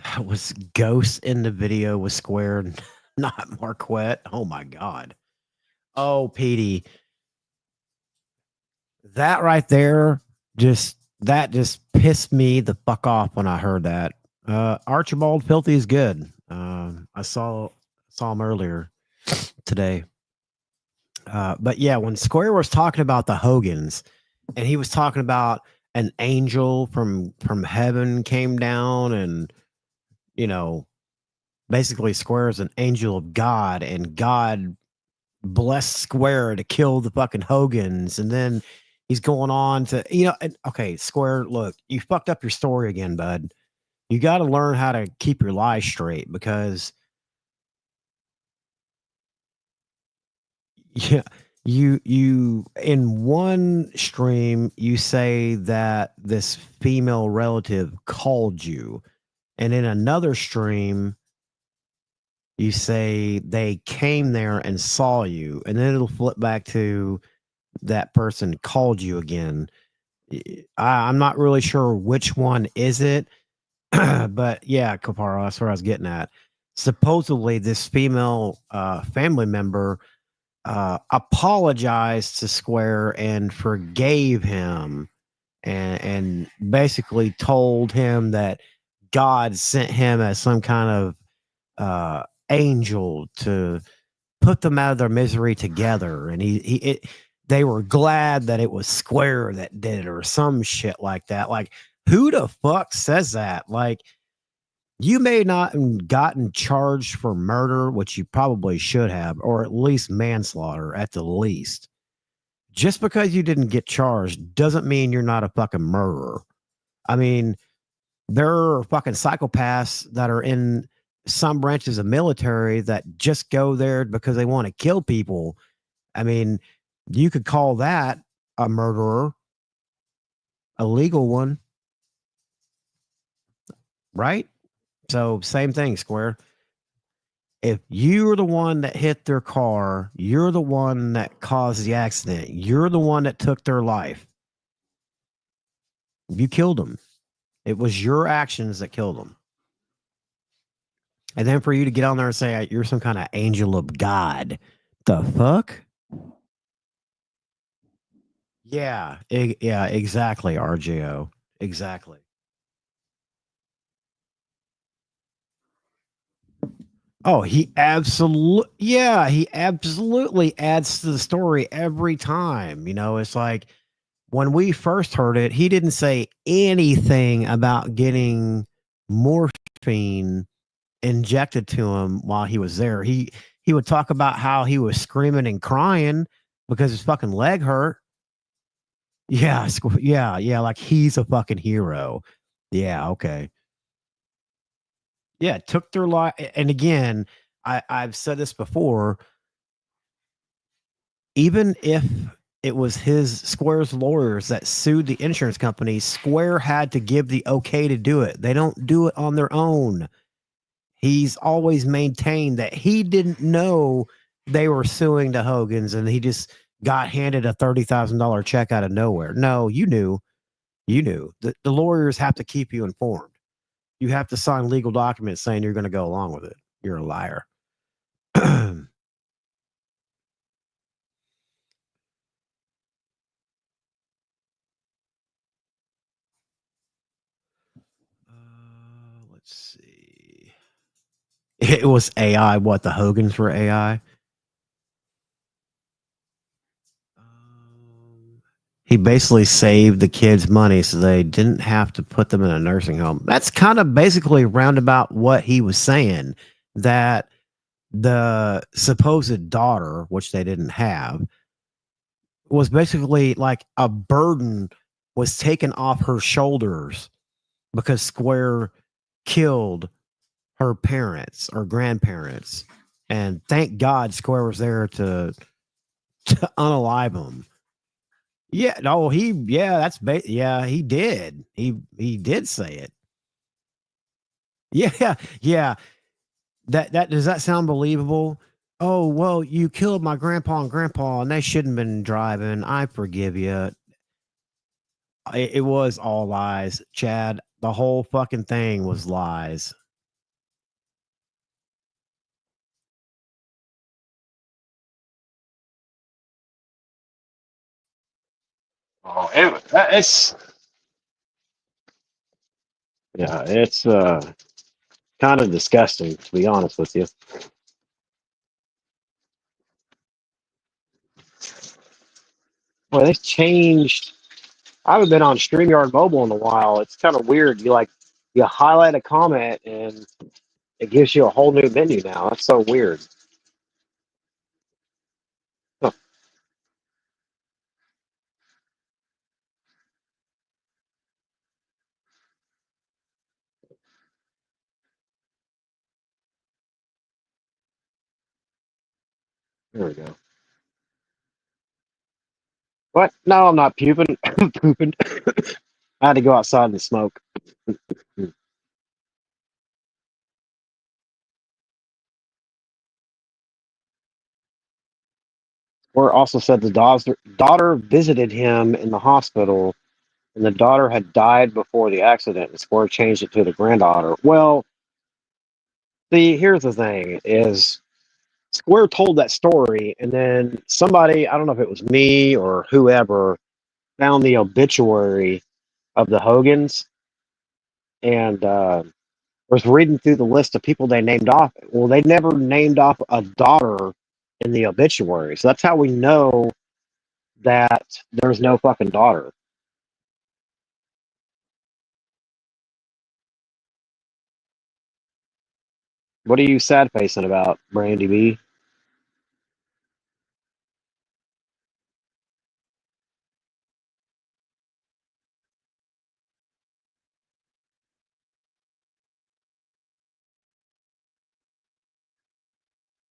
That was Ghost in the video with Square, not Marquette. Oh my God. Oh, Petey. That right there, just pissed me the fuck off when I heard that. Archibald Filthy is good. I saw him earlier today. But yeah, when Square was talking about the Hogans, and he was talking about an angel from heaven came down, and basically Square is an angel of God, and God blessed Square to kill the fucking Hogans, and then he's going on to okay, Square, look, you fucked up your story again, bud. You got to learn how to keep your lies straight, because yeah, you in one stream you say that this female relative called you, and in another stream you say they came there and saw you, and then it'll flip back to that person called you again. I'm not really sure which one is it, but yeah, Caparo, that's where I was getting at. Supposedly, this female family member apologized to Square and forgave him, and basically told him that God sent him as some kind of angel to put them out of their misery together, and they were glad that it was Square that did it, or some shit like that. Like, who the fuck says that? Like, you may not have gotten charged for murder, which you probably should have, or at least manslaughter at the least. Just because you didn't get charged doesn't mean you're not a fucking murderer. I mean, there are fucking psychopaths that are in some branches of military that just go there because they want to kill people. I mean, you could call that a murderer, a legal one, right? So same thing, Square. If you're the one that hit their car, you're the one that caused the accident, you're the one that took their life. You killed them. It was your actions that killed them. And then for you to get on there and say you're some kind of angel of God, the fuck? Yeah, yeah, exactly, RJO. Exactly. Oh, he absolutely adds to the story every time. It's like when we first heard it, he didn't say anything about getting morphine injected to him while he was there. He would talk about how he was screaming and crying because his fucking leg hurt. Yeah, yeah, like he's a fucking hero. Yeah, okay. Yeah, took their life. And again, I've said this before. Even if it was his Square's lawyers that sued the insurance company, Square had to give the okay to do it. They don't do it on their own. He's always maintained that he didn't know they were suing the Hogans, and he just got handed a $30,000 check out of nowhere. No, you knew. You knew. The lawyers have to keep you informed. You have to sign legal documents saying you're going to go along with it. You're a liar. Let's see. It was AI. What, the Hogans were AI? He basically saved the kids money so they didn't have to put them in a nursing home. That's kind of basically roundabout what he was saying, that the supposed daughter, which they didn't have, was basically like a burden was taken off her shoulders because Square killed her parents or grandparents. And thank God Square was there to unalive them. Yeah, no, he he did. He did say it. Yeah, yeah. That does that sound believable? Oh, well, you killed my grandpa and grandpa and they shouldn't have been driving. I forgive you. It was all lies, Chad. The whole fucking thing was lies. Oh, it's kind of disgusting, to be honest with you. Well, they changed. I haven't been on StreamYard Mobile in a while. It's kind of weird. You highlight a comment and it gives you a whole new menu now. That's so weird. Huh, there we go. What? No, I'm not puping. Pooping. I had to go outside and smoke. Or also said the daughter visited him in the hospital, and the daughter had died before the accident. And Square changed it to the granddaughter. Well, see, here's the thing: is Square told that story, and then somebody, I don't know if it was me or whoever, found the obituary of the Hogans and was reading through the list of people they named off. Well, they never named off a daughter in the obituary, so that's how we know that there's no fucking daughter. What are you sad facing about, Brandy B?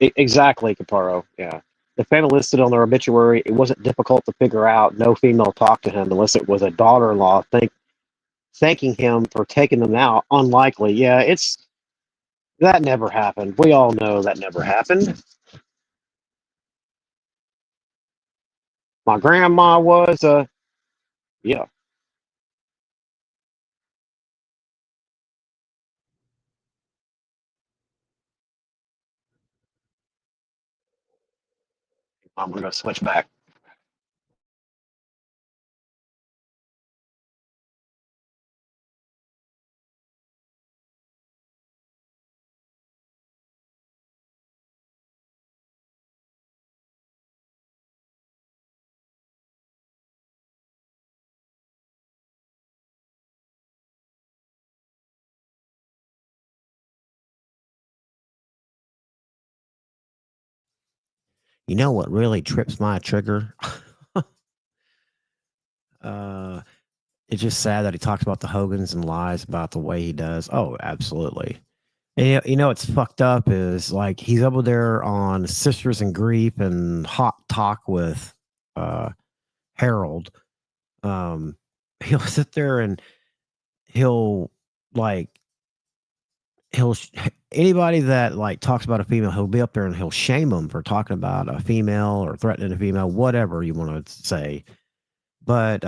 Exactly, Caparo. Yeah. The family listed on their obituary, it wasn't difficult to figure out. No female talked to him unless it was a daughter-in-law thanking him for taking them out. Unlikely. Yeah, that never happened. We all know that never happened. My grandma was yeah. I'm gonna switch back. You know what really trips my trigger? uh, it's just sad that he talks about the Hogans and lies about the way he does. Oh, absolutely. And it's fucked up is like he's over there on Sisters in Grief and Hot Talk with uh Harold. Um, he'll sit there and he'll like he'll anybody that like talks about a female, he'll be up there and he'll shame them for talking about a female or threatening a female, whatever you want to say. But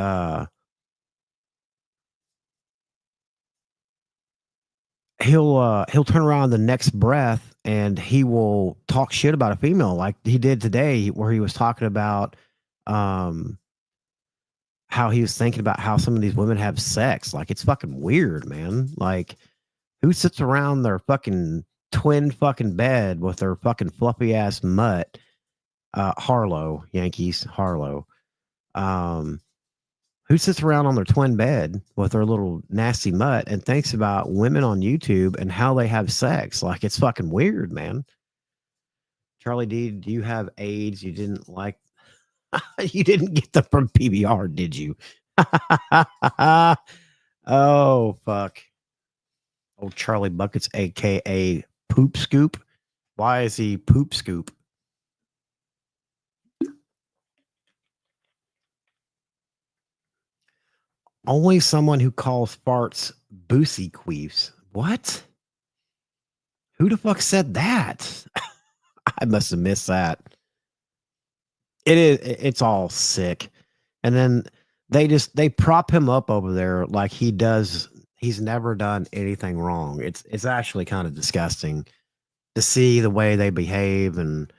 he'll turn around the next breath and he will talk shit about a female like he did today, where he was talking about um how he was thinking about how some of these women have sex. Like, it's fucking weird, man. Like, Who sits around their fucking twin fucking bed with their fucking fluffy ass mutt? Harlo, Yankees, Harlo. Who sits around on their twin bed with their little nasty mutt and thinks about women on YouTube and how they have sex? Like, it's fucking weird, man. Charlie D, do you have AIDS? You didn't like, you didn't get them from PBR, did you? Oh, fuck. Oh, Charlie Buckets, aka Poop Scoop. Why is he Poop Scoop? Only someone who calls farts boosie queefs. What? Who the fuck said that? I must have missed that. It's all sick. And then they prop him up over there like he's never done anything wrong. It's actually kind of disgusting to see the way they behave and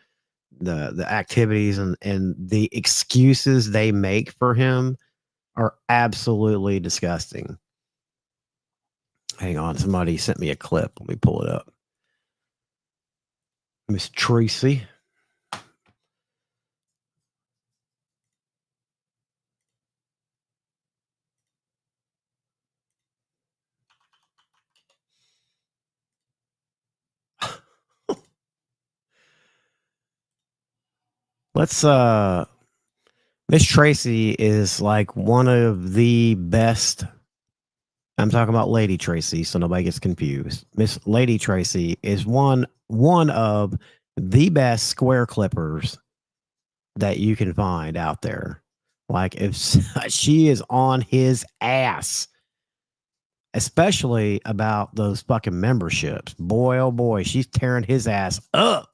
the activities and the excuses they make for him are absolutely disgusting. Hang on, somebody sent me a clip. Let me pull it up. Miss Tracy. Let's Miss Tracy is like one of the best. I'm talking about Lady Tracy, so nobody gets confused. Miss Lady Tracy is one of the best square clippers that you can find out there. Like, if she is on his ass, especially about those fucking memberships. Boy, oh boy, she's tearing his ass up.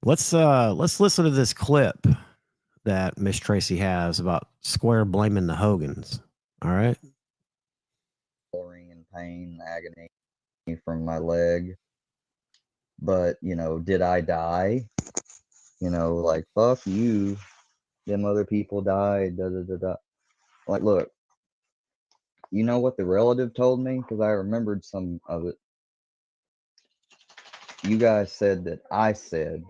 Let's listen to this clip that Miss Tracy has about Square blaming the Hogans. All right. And pain, agony from my leg. But, did I die? Like, fuck you. Them other people died. Da, da, da, da. Like, look, you know what the relative told me? Because I remembered some of it. You guys said that I said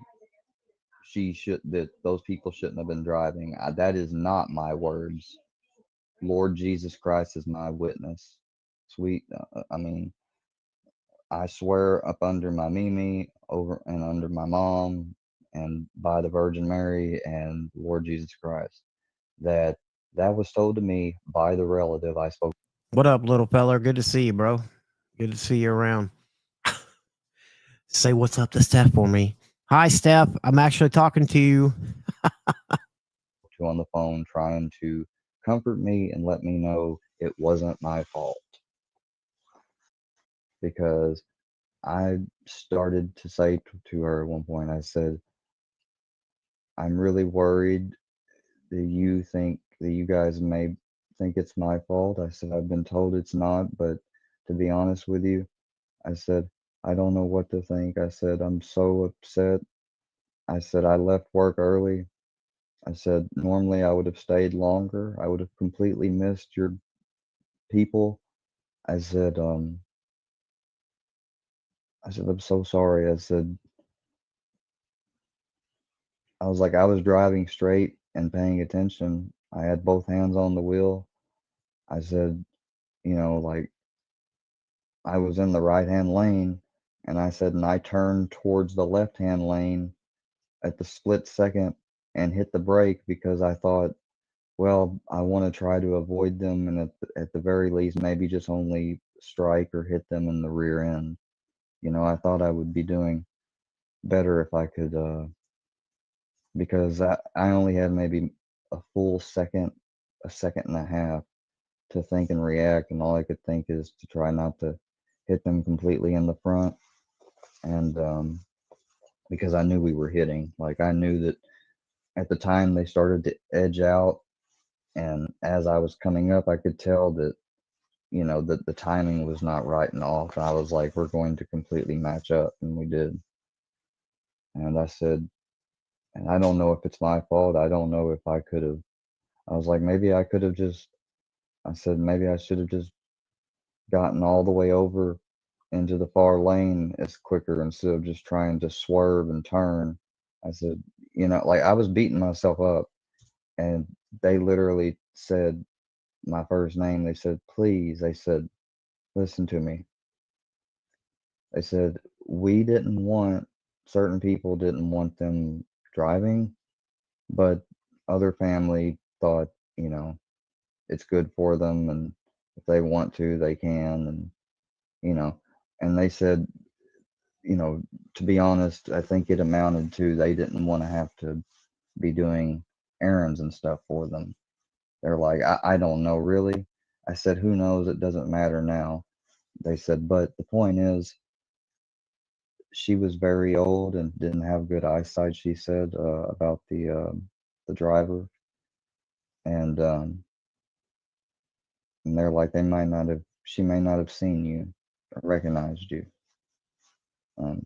that those people shouldn't have been driving. That is not my words. Lord Jesus Christ is my witness. Sweet, I swear up under my Mimi, over and under my mom, and by the Virgin Mary and Lord Jesus Christ, that was told to me by the relative I spoke. What up, little feller? Good to see you, bro. Good to see you around. Say what's up to Steph for me. Hi, Steph. I'm actually talking to you. To on the phone, trying to comfort me and let me know it wasn't my fault. Because I started to say to her at one point, I said, I'm really worried that you guys may think it's my fault. I said, I've been told it's not, but to be honest with you, I said, I don't know what to think. I said, I'm so upset. I said, I left work early. I said, normally I would have stayed longer. I would have completely missed your people. I said, I'm so sorry. I said, I was like, I was driving straight and paying attention. I had both hands on the wheel. I said, like, I was in the right hand lane, and I said, and I turned towards the left hand lane at the split second and hit the brake because I thought, well, I want to try to avoid them, and at the very least, maybe just only strike or hit them in the rear end. I thought I would be doing better if I could, because I only had maybe a full second, a second and a half to think and react, and all I could think is to try not to hit them completely in the front. And because I knew we were hitting, like I knew that at the time they started to edge out, and as I was coming up, I could tell that that the timing was not right and off. I was like, we're going to completely match up, and we did. And I said, and I don't know if it's my fault. I don't know if I could have. I was like, maybe I could have just, I said, maybe I should have just gotten all the way over into the far lane as quicker instead of just trying to swerve and turn. I said, like I was beating myself up, and they literally said my first name. They said, please, they said, listen to me. They said, certain people didn't want them driving, but other family thought, it's good for them, and if they want to, they can, and, and they said, to be honest, I think it amounted to they didn't want to have to be doing errands and stuff for them. They're like, I don't know, really. I said, who knows? It doesn't matter now. They said, but the point is, she was very old and didn't have good eyesight. She said about the driver, and they're like, she may not have seen you, or recognized you. Um,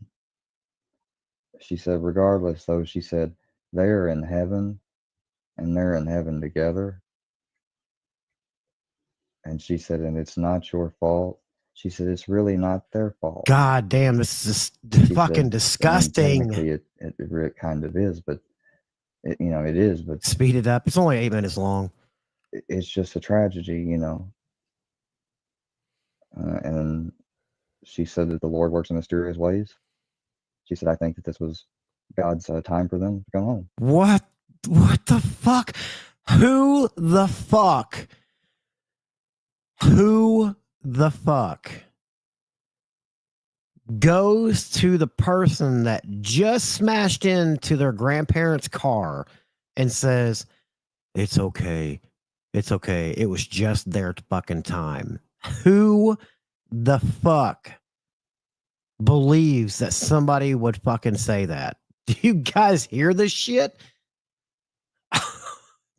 she said, regardless, though, she said they're in heaven, and they're in heaven together. And she said, and it's not your fault. She said, it's really not their fault. God damn, this is fucking disgusting. Technically, it kind of is, but it is. But speed it up. It's only 8 minutes long. It's just a tragedy, and she said that the Lord works in mysterious ways. She said, I think that this was God's time for them to come home. What the fuck? Who the fuck goes to the person that just smashed into their grandparents' car and says, it's okay. It's okay. It was just their fucking time. Who the fuck believes that somebody would fucking say that? Do you guys hear this shit?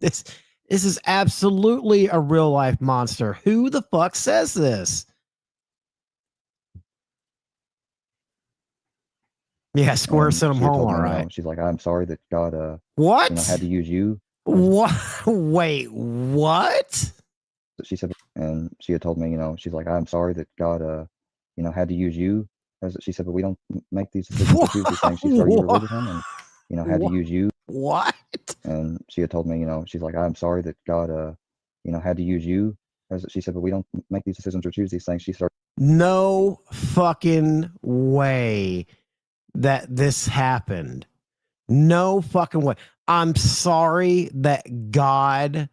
This is absolutely a real life monster. Who the fuck says this? Yeah, Square sent him home, all right. She's like, I'm sorry that God what? Had to use you. What? Wait, what? She said, and she had told me, she's like, I'm sorry that God had to use you. She said, but we don't make these decisions. These things. She started religious him, and had to use you. What? And she had told me, she's like, I'm sorry that God had to use you. She said, but we don't make these decisions or choose these things. She started. No fucking way that this happened. No fucking way. I'm sorry that God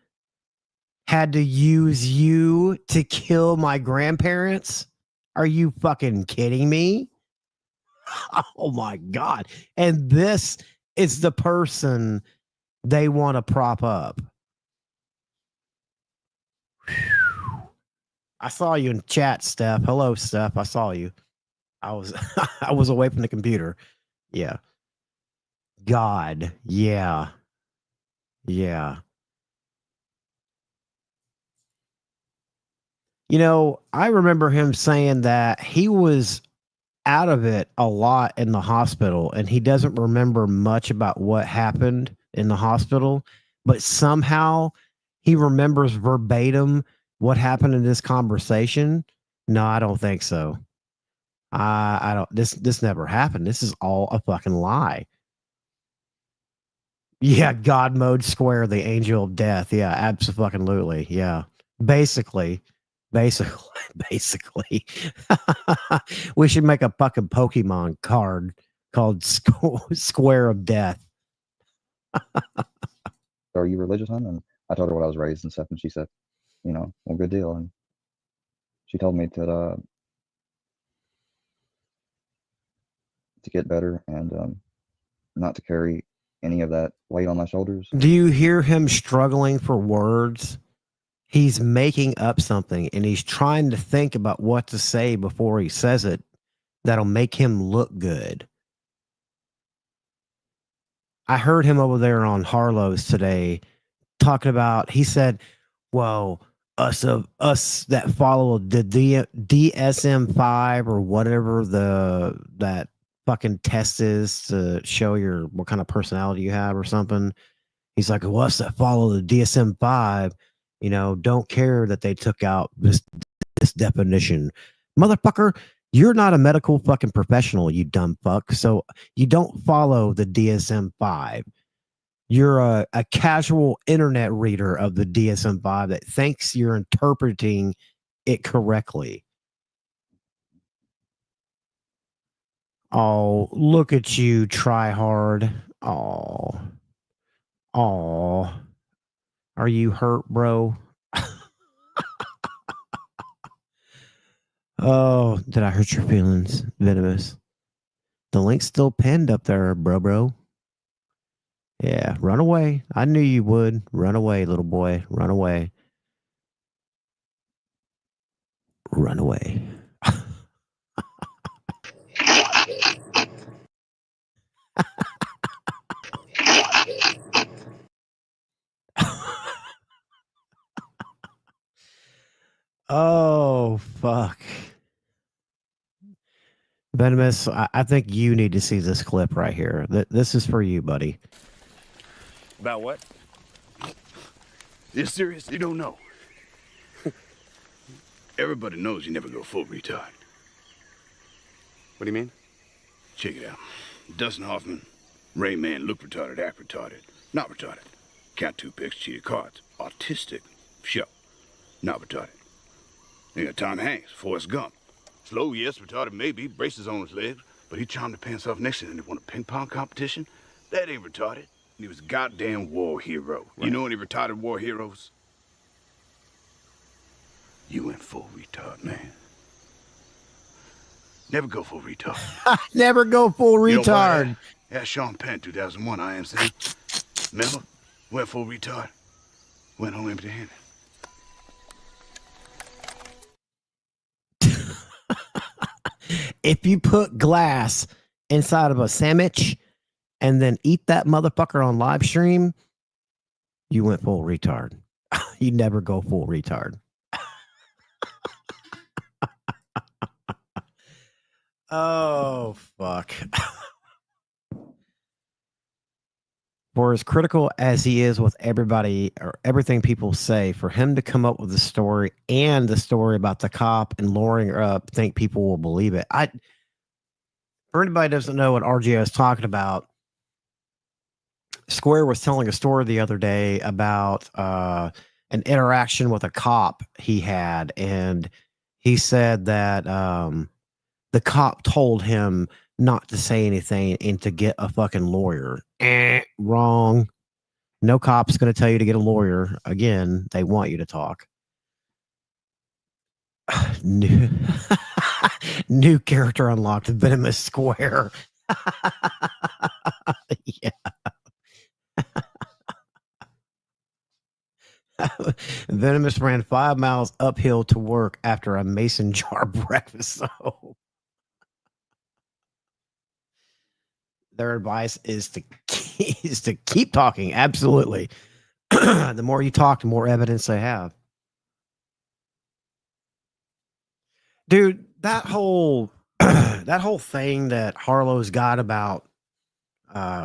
had to use you to kill my grandparents. Are you fucking kidding me? Oh my God. And this is the person they want to prop up. Whew. I saw you in chat, Steph. Hello, Steph. I saw you. I was away from the computer. Yeah. God. Yeah. Yeah. I remember him saying that he was out of it a lot in the hospital, and he doesn't remember much about what happened in the hospital, but somehow he remembers verbatim what happened in this conversation. No, I don't think so. I don't. This never happened. This is all a fucking lie. Yeah, God mode Square, the angel of death. Yeah, absolutely. Yeah, basically. We should make a fucking Pokemon card called Square of Death. Are you religious, hon? And I told her what I was raised and stuff, and she said, well, good deal. And she told me to get better and not to carry any of that weight on my shoulders. Do you hear him struggling for words? He's making up something, and he's trying to think about what to say before he says it that'll make him look good. I heard him over there on Harlo's today talking about, he said, well, us that follow the DSM-5 or whatever that fucking test is to show what kind of personality you have or something. He's like, well, us that follow the DSM-5, don't care that they took out this definition. Motherfucker, you're not a medical fucking professional, you dumb fuck. So you don't follow the DSM-5. You're a casual internet reader of the DSM-5 that thinks you're interpreting it correctly. Oh, look at you, try hard. Oh. Are you hurt, bro? Oh, did I hurt your feelings, Venomous? The link's still pinned up there, bro. Yeah, run away. I knew you would. Run away, little boy. Run away. Run away. Oh, fuck. Venomous, I think you need to see this clip right here. This is for you, buddy. About what? You serious? You don't know? Everybody knows you never go full retard. What do you mean? Check it out. Dustin Hoffman, Rain Man, look retarded, act retarded. Not retarded. Count two picks, cheated cards. Autistic. Show. Not retarded. You got Tom Hanks, Forrest Gump. Slow, yes, retarded, maybe, braces on his legs, but he charmed the pants off next to him and he won a ping pong competition. That ain't retarded. He was a goddamn war hero. Right. You know any retarded war heroes? You went full retard, man. Never go full retard. Never go full retard. Yeah, Sean Penn, 2001, IMC. Remember? Went full retard. Went home empty-handed. If you put glass inside of a sandwich and then eat that motherfucker on live stream, you went full retard. You never go full retard. Oh, fuck. For as critical as he is with everybody or everything people say, for him to come up with the story and the story about the cop and luring her up, think people will believe it. For anybody who doesn't know what RGO is talking about, Square was telling a story the other day about an interaction with a cop he had, and he said that the cop told him not to say anything and to get a fucking lawyer. Wrong. No cop's going to tell you to get a lawyer. Again, they want you to talk. New character unlocked, Venomous Square. Yeah. Venomous ran 5 miles uphill to work after a mason jar breakfast. So their advice is to keep talking. Absolutely. The more you talk, the more evidence they have. Dude, that whole thing that Harlo's got about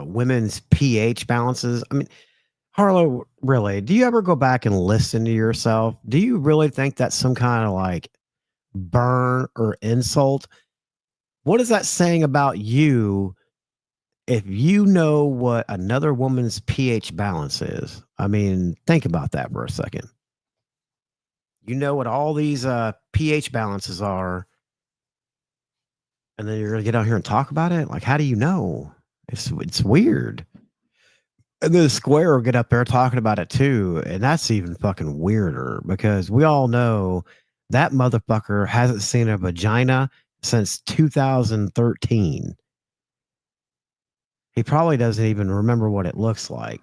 women's pH balances. I mean, Harlo, really, do you ever go back and listen to yourself? Do you really think that's some kind of like burn or insult? What is that saying about you if you know what another woman's pH balance is? I mean, think about that for a second. You know what all these pH balances are, and then you're going to get out here and talk about it? Like, how do you know? It's weird. And then Square will get up there talking about it too, and that's even fucking weirder because we all know that motherfucker hasn't seen a vagina since 2013. He probably doesn't even remember what it looks like.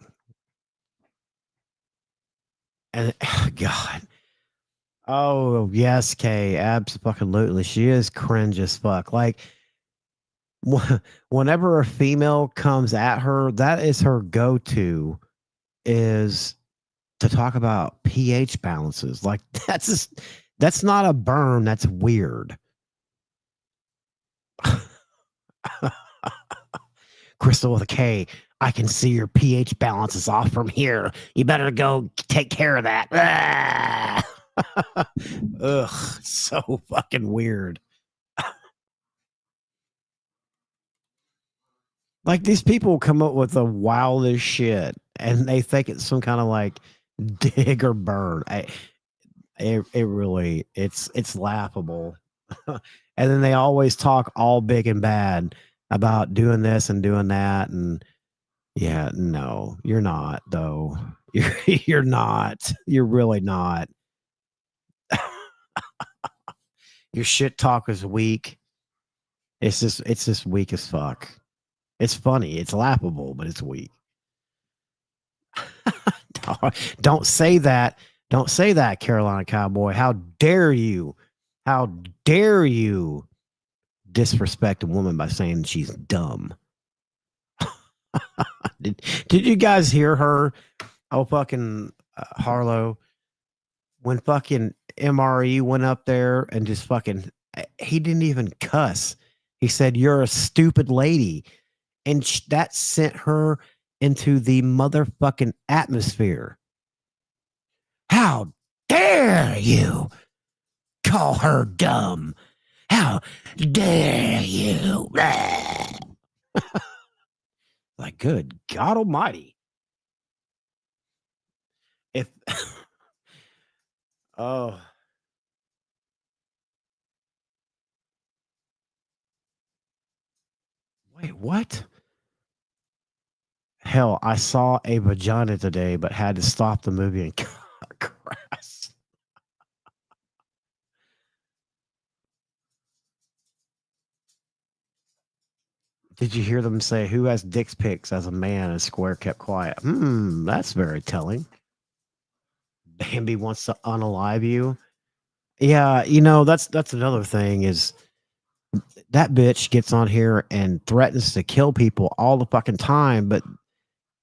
And God. Oh, yes, Kay. Absolutely. She is cringe as fuck. Like, whenever a female comes at her, that is her go-to, is to talk about pH balances. Like, that's not a burn. That's weird. Crystal with a K. I can see your pH balance is off from here. You better go take care of that. Ah! Ugh, so fucking weird. Like these people come up with the wildest shit, and they think it's some kind of like dig or burn. It really it's laughable. And then they always talk all big and bad about doing this and doing that, and yeah, no, you're not though. You're not. You're really not. Your shit talk is weak. It's just weak as fuck. It's funny. It's laughable, but it's weak. Don't say that. Don't say that, Carolina Cowboy. How dare you? How dare you disrespect a woman by saying she's dumb? Did you guys hear her? Oh, fucking Harlo. When fucking MRE went up there and just fucking, he didn't even cuss. He said, "You're a stupid lady." And that sent her into the motherfucking atmosphere. How dare you call her dumb? How dare you? Like, good God Almighty. If, oh, wait, what? Hell, I saw a vagina today, but had to stop the movie and cut grass. Did you hear them say, "Who has dick pics as a man?" And Square kept quiet. That's very telling. Bambi wants to unalive you. Yeah, that's another thing is that bitch gets on here and threatens to kill people all the fucking time, but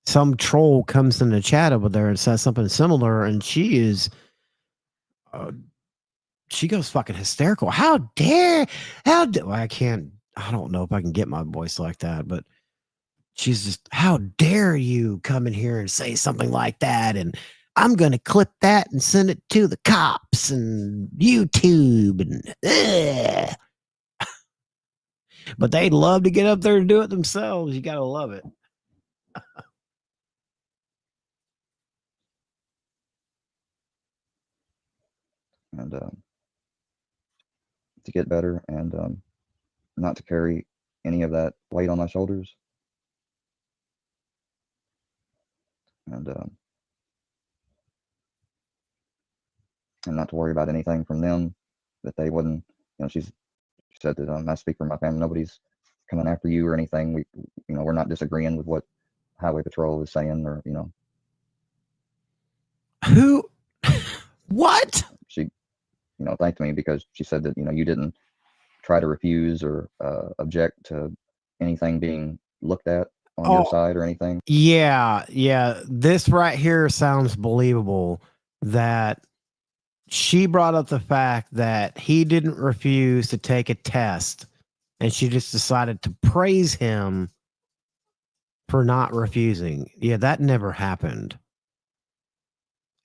some troll comes in the chat over there and says something similar, and she goes fucking hysterical. Well, I don't know if I can get my voice like that, but she's just, how dare you come in here and say something like that? And I'm going to clip that and send it to the cops and YouTube. And but they'd love to get up there and do it themselves. You got to love it. And to get better and not to carry any of that weight on my shoulders. And not to worry about anything from them, that they wouldn't, she said that I speak for my family, nobody's coming after you or anything. We're not disagreeing with what Highway Patrol is saying, or, Who? What? She, thanked me because she said that, you didn't try to refuse or object to anything being looked at on your side or anything. Yeah. This right here sounds believable, that she brought up the fact that he didn't refuse to take a test, and she just decided to praise him for not refusing. Yeah, that never happened.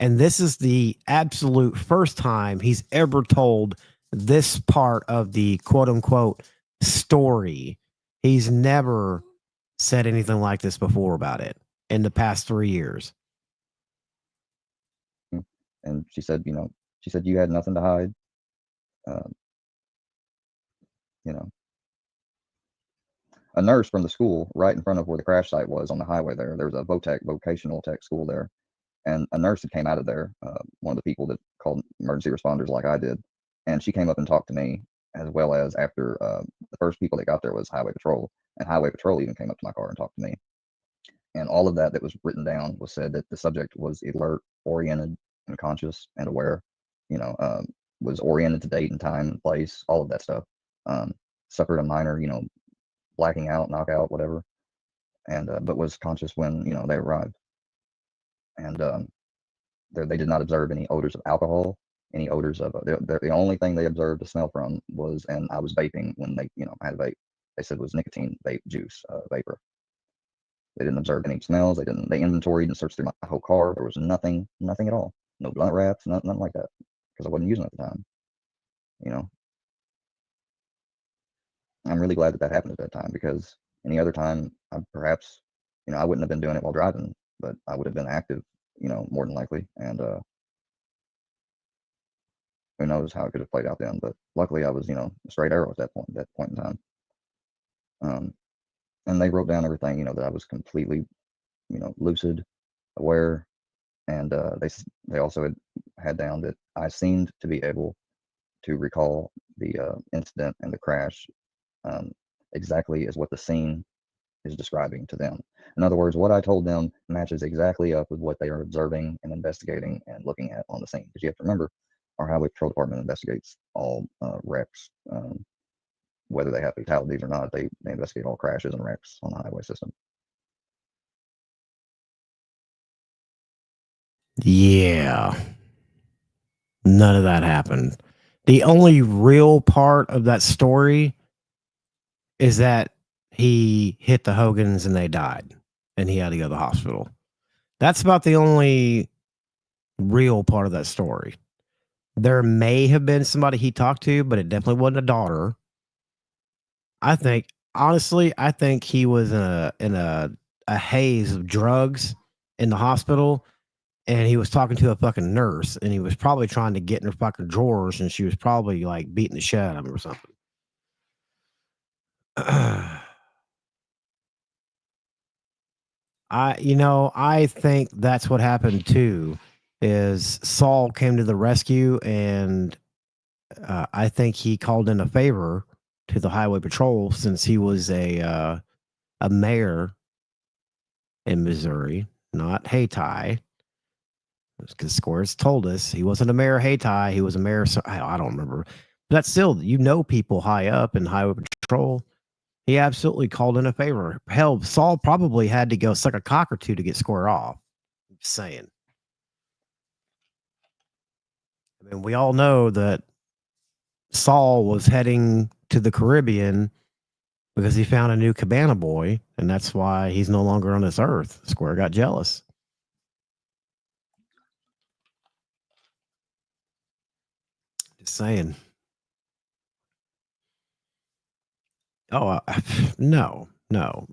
And this is the absolute first time he's ever told this part of the quote unquote story. He's never said anything like this before about it in the past 3 years. And she said, you had nothing to hide. A nurse from the school right in front of where the crash site was on the highway there was a vocational tech school there. And a nurse that came out of there, one of the people that called emergency responders like I did, and she came up and talked to me, as well as after the first people that got there was Highway Patrol, and Highway Patrol even came up to my car and talked to me. And all of that was written down was said that the subject was alert, oriented, and conscious and aware, was oriented to date and time and place, all of that stuff. Suffered a minor, blacking out, knockout, whatever, and but was conscious when, they arrived. And they did not observe any odors of alcohol, any odors of the only thing they observed the smell from was, and I was vaping when they, I had a vape. They said it was nicotine vape juice, vapor. They didn't observe any smells. They inventoried and searched through my whole car. There was nothing at all. No blunt wraps, nothing like that, because I wasn't using it at the time. You know, I'm really glad that happened at that time, because any other time, I perhaps, I wouldn't have been doing it while driving, but I would have been active, more than likely. And who knows how it could have played out then. But luckily, I was, a straight arrow at that point in time. And they wrote down everything, that I was completely, lucid, aware, and they also had down that I seemed to be able to recall the incident and the crash exactly as what the scene is describing to them. In other words, what I told them matches exactly up with what they are observing and investigating and looking at on the scene. Because you have to remember, our highway patrol department investigates all wrecks, whether they have fatalities or not. They investigate all crashes and wrecks on the highway system. Yeah. None of that happened. The only real part of that story is that he hit the Hogans and they died and he had to go to the hospital. That's about the only real part of that story. There may have been somebody he talked to, but it definitely wasn't a daughter. Honestly, I think he was in a haze of drugs in the hospital, and he was talking to a fucking nurse, and he was probably trying to get in her fucking drawers, and she was probably like beating the shit out of him or something. I think that's what happened too, is Saul came to the rescue, and I think he called in a favor to the highway patrol, since he was a mayor in Missouri, not Hayti. Because Squares told us he wasn't a mayor of Hayti, he was a mayor. I don't remember. But that's still, people high up in highway patrol. He absolutely called in a favor. Hell, Saul probably had to go suck a cock or two to get Square off. I'm just saying. I mean, we all know that Saul was heading to the Caribbean because he found a new cabana boy, and that's why he's no longer on this earth. Square got jealous. Just saying. Oh, no.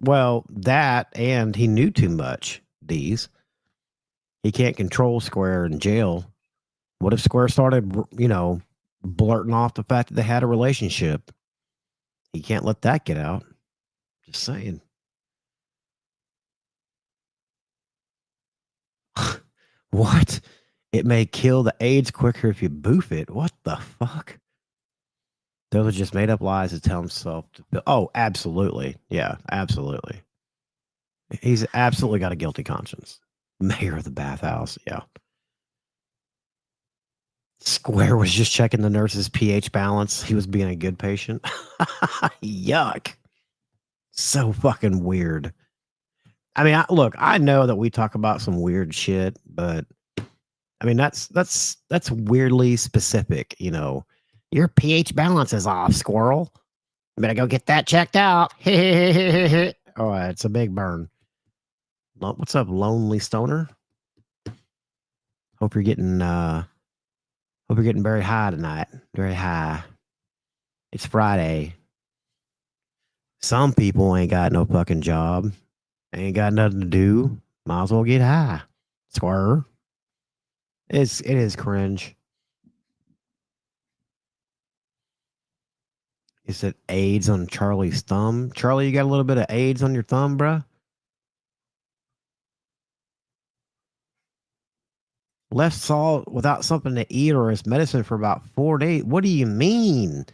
Well, that, and he knew too much, D's. He can't control Square in jail. What if Square started, blurting off the fact that they had a relationship? He can't let that get out. Just saying. What? It may kill the AIDS quicker if you boof it. What the fuck? Those are just made up lies to tell himself to feel. Oh, absolutely. Yeah, absolutely. He's absolutely got a guilty conscience. Mayor of the bathhouse. Yeah. Square was just checking the nurse's pH balance. He was being a good patient. Yuck. So fucking weird. I mean, I know that we talk about some weird shit, but I mean, that's weirdly specific, Your pH balance is off, squirrel. You better go get that checked out. Oh, it's a big burn. What's up, lonely stoner? Hope you're getting very high tonight. Very high. It's Friday. Some people ain't got no fucking job. Ain't got nothing to do. Might as well get high. Squirrel. It is cringe. Is it AIDS on Charlie's thumb? Charlie, you got a little bit of AIDS on your thumb, bruh? Left Saul without something to eat or his medicine for about 4 days. What do you mean?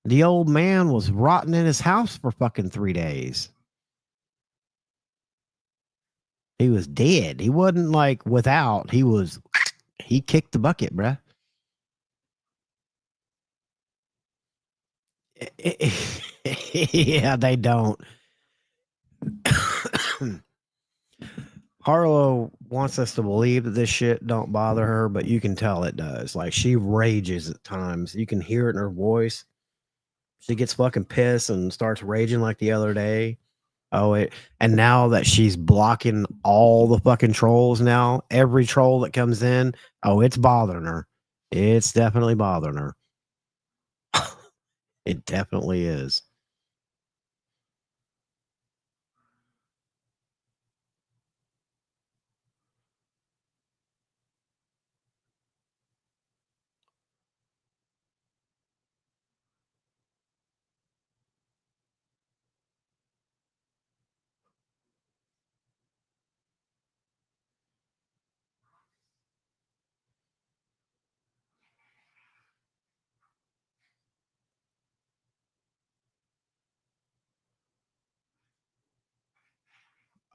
The old man was rotting in his house for fucking 3 days. He was dead. He wasn't like without. He kicked the bucket, bruh. Yeah, they don't. Harlo wants us to believe that this shit don't bother her, but you can tell it does. Like, she rages at times. You can hear it in her voice. She gets fucking pissed and starts raging like the other day. And now that she's blocking all the fucking trolls now, every troll that comes in, it's bothering her. It's definitely bothering her. It definitely is.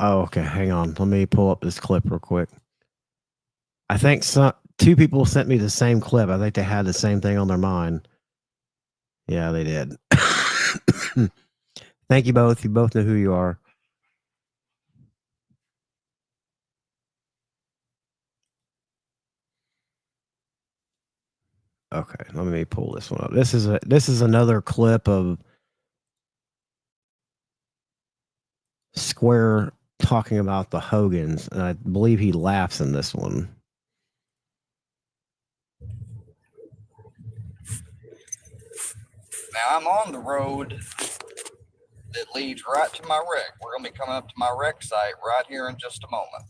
Oh, okay. Hang on. Let me pull up this clip real quick. I think two people sent me the same clip. I think they had the same thing on their mind. Yeah, they did. Thank you both. You both know who you are. Okay, let me pull this one up. This is another clip of Square talking about the Hogans, and I believe he laughs in this one. Now I'm on the road that leads right to my wreck. We're going to be coming up to my wreck site right here in just a moment.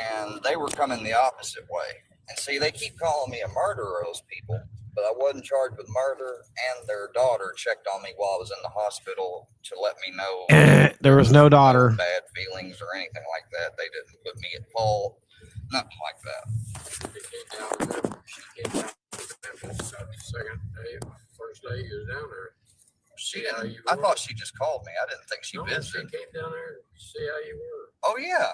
And they were coming the opposite way. And see, they keep calling me a murderer, those people, but I wasn't charged with murder, and their daughter checked on me while I was in the hospital to let me know there was no daughter. No bad feelings or anything like that. They didn't put me at fault. Nothing like that. Second day, first day you was down there. She didn't. I thought she just called me. I didn't think she visited. She came down there to see how you were. Oh yeah,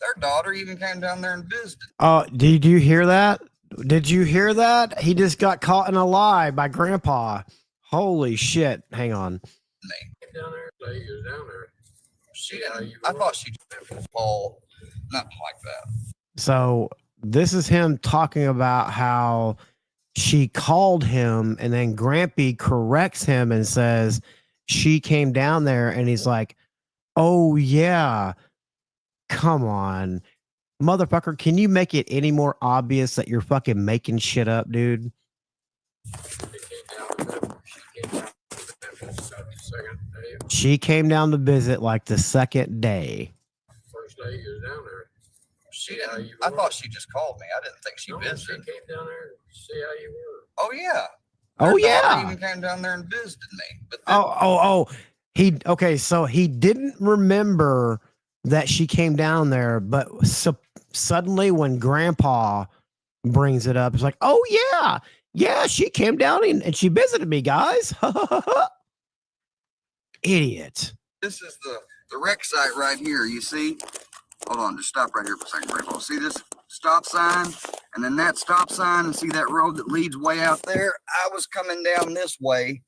their daughter even came down there and visited. Did you hear that? Did you hear that? He just got caught in a lie by Grandpa. Holy shit! Hang on. Came down there, day you was down there. She didn't. I thought she just fault. Nothing like that. So this is him talking about how she called him, and then Grampy corrects him and says she came down there, and he's like, "Oh yeah, come on, motherfucker! Can you make it any more obvious that you're fucking making shit up, dude?" She came down to visit like the second day. First day you was down there. She didn't. I thought she just called me. I didn't think she visited. She came down there to see how you were. Oh yeah. Oh yeah. Even came down there and visited me. But So he didn't remember that she came down there, but suddenly when Grandpa brings it up, it's like, oh yeah, she came down and she visited me, guys. Idiot. This is the wreck site right here. You see? Hold on, just stop right here for a second, Grandpa. See this stop sign? And then that stop sign, and see that road that leads way out there? I was coming down this way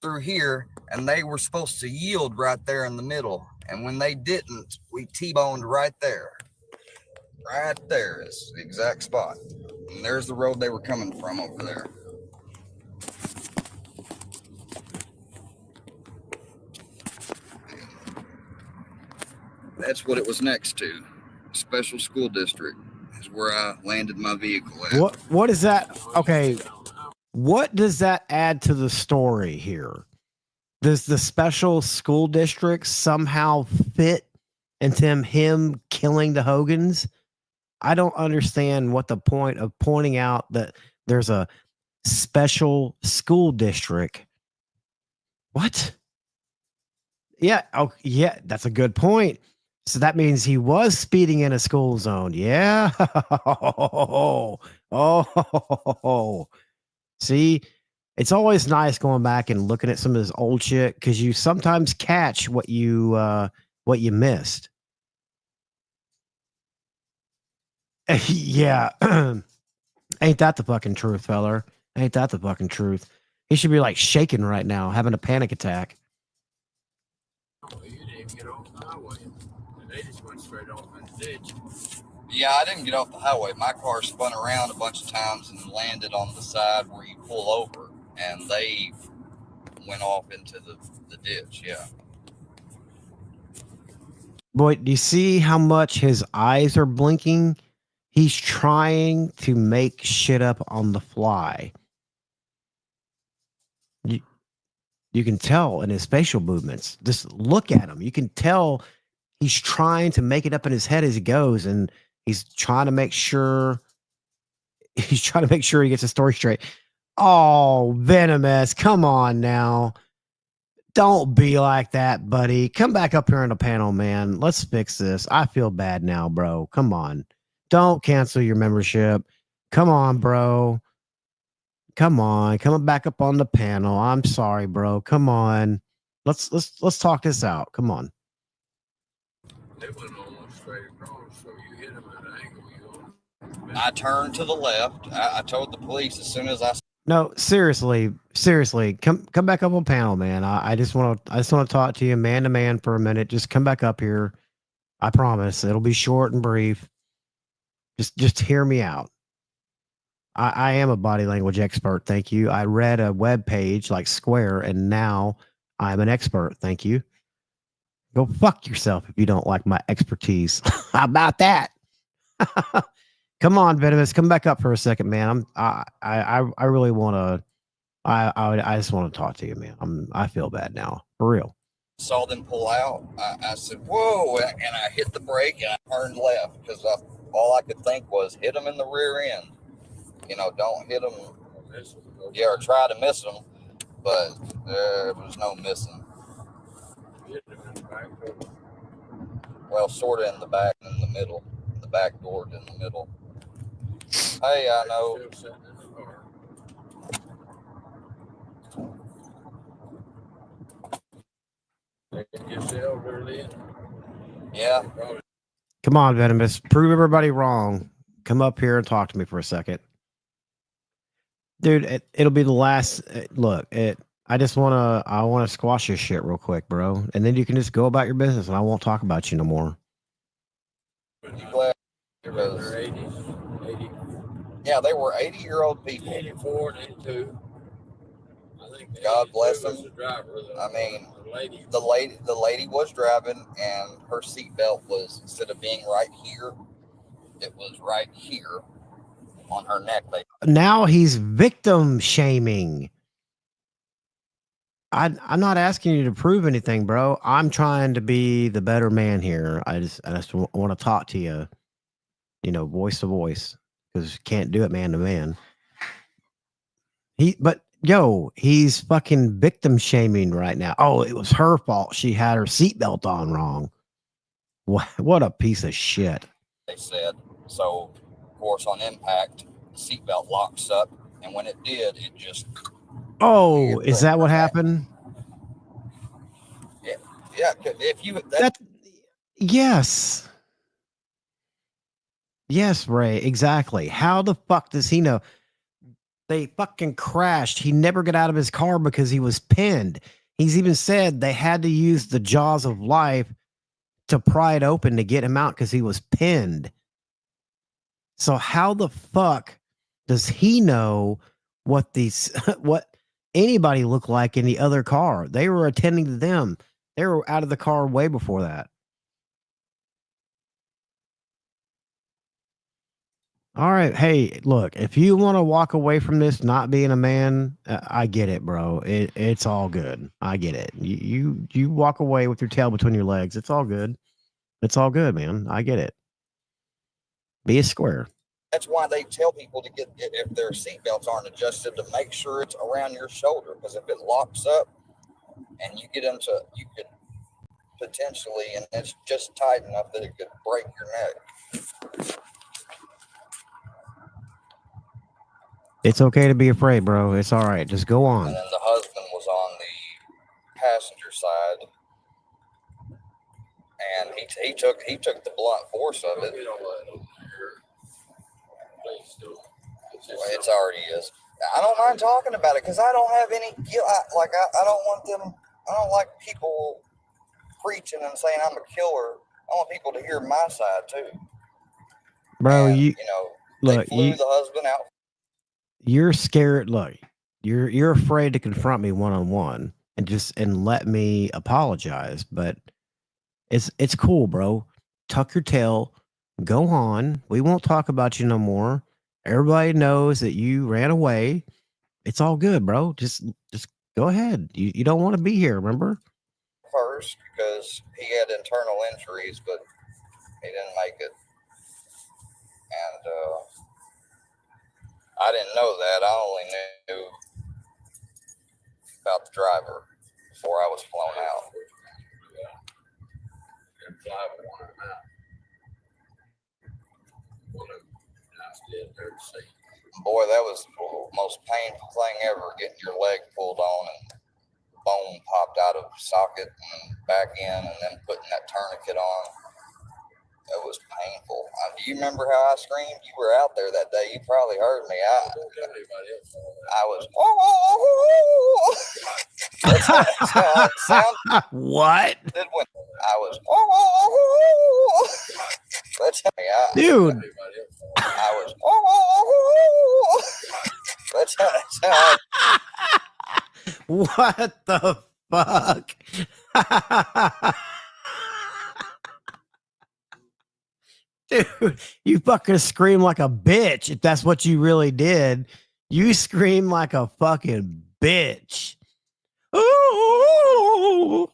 through here, and they were supposed to yield right there in the middle. And when they didn't, we T-boned right there. Right there is the exact spot. And there's the road they were coming from over there. That's what it was next to. Special school district is where I landed my vehicle at. What is that? Okay. What does that add to the story here? Does the special school district somehow fit into him killing the Hogans? I don't understand what the point of pointing out that there's a special school district. What? Yeah. Oh, yeah. That's a good point. So that means he was speeding in a school zone. Yeah. Oh. See, it's always nice going back and looking at some of this old shit because you sometimes catch what you missed. Yeah. Ain't that the fucking truth, feller? Ain't that the fucking truth? He should be like shaking right now, having a panic attack. Oh, you didn't get off the highway. They just went straight off in the ditch. Yeah, I didn't get off the highway. My car spun around a bunch of times and landed on the side where you pull over, and they went off into the ditch, yeah. Boy, do you see how much his eyes are blinking? He's trying to make shit up on the fly. You can tell in his facial movements. Just look at him. You can tell he's trying to make it up in his head as he goes, and he's trying to make sure he gets the story straight. Oh, Venomous, come on now. Don't be like that, buddy. Come back up here on the panel, man. Let's fix this. I feel bad now, bro. Come on. Don't cancel your membership. Come on, bro. Come on. Come back up on the panel. I'm sorry, bro. Come on. Let's talk this out. Come on. They went almost straight across, so you hit them at an angle. I turned to the left. I told the police as soon as I. No, seriously, come back up on panel, man. I just want to talk to you man to man for a minute. Just come back up here. I promise it'll be short and brief. Just hear me out. I am a body language expert. Thank you. I read a web page like Square, and now I'm an expert. Thank you. Go fuck yourself if you don't like my expertise. How about that? Come on, Venomous. Come back up for a second, man. I really want to. I just want to talk to you, man. I feel bad now, for real. Saw them pull out. I said, "Whoa!" and I hit the brake and I turned left because all I could think was hit them in the rear end. You know, don't hit them. Yeah, or try to miss them, but there was no missing. Well, sort of in the back and in the middle. The back door in the middle. Hey, I know. Yeah. Come on, Venomous. Prove everybody wrong. Come up here and talk to me for a second. Dude, it'll be the last. Look, I want to squash this shit real quick, bro. And then you can just go about your business and I won't talk about you no more. Yeah, they were 80-year-old people. 84 and 82. I think God bless them. I mean, the lady was driving, and her seatbelt was, instead of being right here, it was right here on her neck. Now he's victim shaming. I'm not asking you to prove anything, bro. I'm trying to be the better man here. I just want to talk to you, voice to voice, because you can't do it man to man. He's fucking victim shaming right now. Oh, it was her fault. She had her seatbelt on wrong. What a piece of shit. They said. So, of course, on impact, the seatbelt locks up, and when it did, it just. Oh, is that what happened? Yeah. If you yes. Yes, Ray, exactly. How the fuck does he know? They fucking crashed. He never got out of his car because he was pinned. He's even said they had to use the jaws of life to pry it open to get him out because he was pinned. So how the fuck does he know what anybody looked like in the other car? They were attending to them. They were out of the car way before that. All right. Hey, look, if you want to walk away from this not being a man, I get it, bro. It's all good. I get it. You walk away with your tail between your legs. It's all good. It's all good, man. I get it. Be a square. That's why they tell people to get, if their seatbelts aren't adjusted, to make sure it's around your shoulder. Because if it locks up and you get into, you could potentially, and it's just tight enough that it could break your neck. It's okay to be afraid, bro. It's all right. Just go on. And then the husband was on the passenger side, and he took the blunt force of it. It's already is. I don't mind talking about it because I don't have any guilt. I don't want them. I don't like people preaching and saying I'm a killer. I want people to hear my side too. Bro, and, look, they flew the husband out. You're scared. Look, you're afraid to confront me one-on-one and let me apologize. But It's cool, bro. Tuck your tail. Go on. We won't talk about you no more. Everybody knows that you ran away. It's all good, bro. Just go ahead. You don't want to be here, remember? First, because he had internal injuries, but he didn't make it. And I didn't know that. I only knew about the driver before I was flown out. Boy, that was the most painful thing ever, getting your leg pulled on and bone popped out of socket and back in, and then putting that tourniquet on. It was painful. Do you remember how I screamed? You were out there that day. You probably heard me. I was, oh. That's how it sounded. What? I was, oh. That's how dude. I was, oh. That's how what the fuck? Dude, you fucking scream like a bitch. If that's what you really did, you scream like a fucking bitch. Ooh.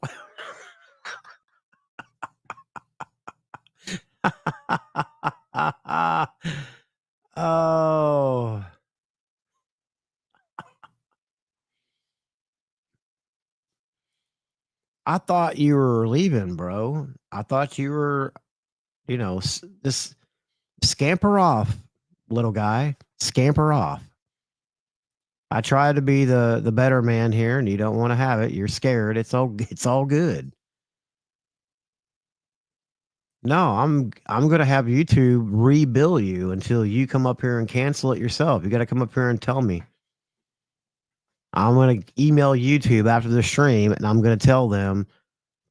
Oh. I thought you were leaving, bro. I thought you were, just scamper off, little guy. Scamper off. I tried to be the better man here, and you don't want to have it. You're scared. It's all good. No, I'm gonna have YouTube rebill you until you come up here and cancel it yourself. You got to come up here and tell me. I'm gonna email YouTube after the stream, and I'm gonna tell them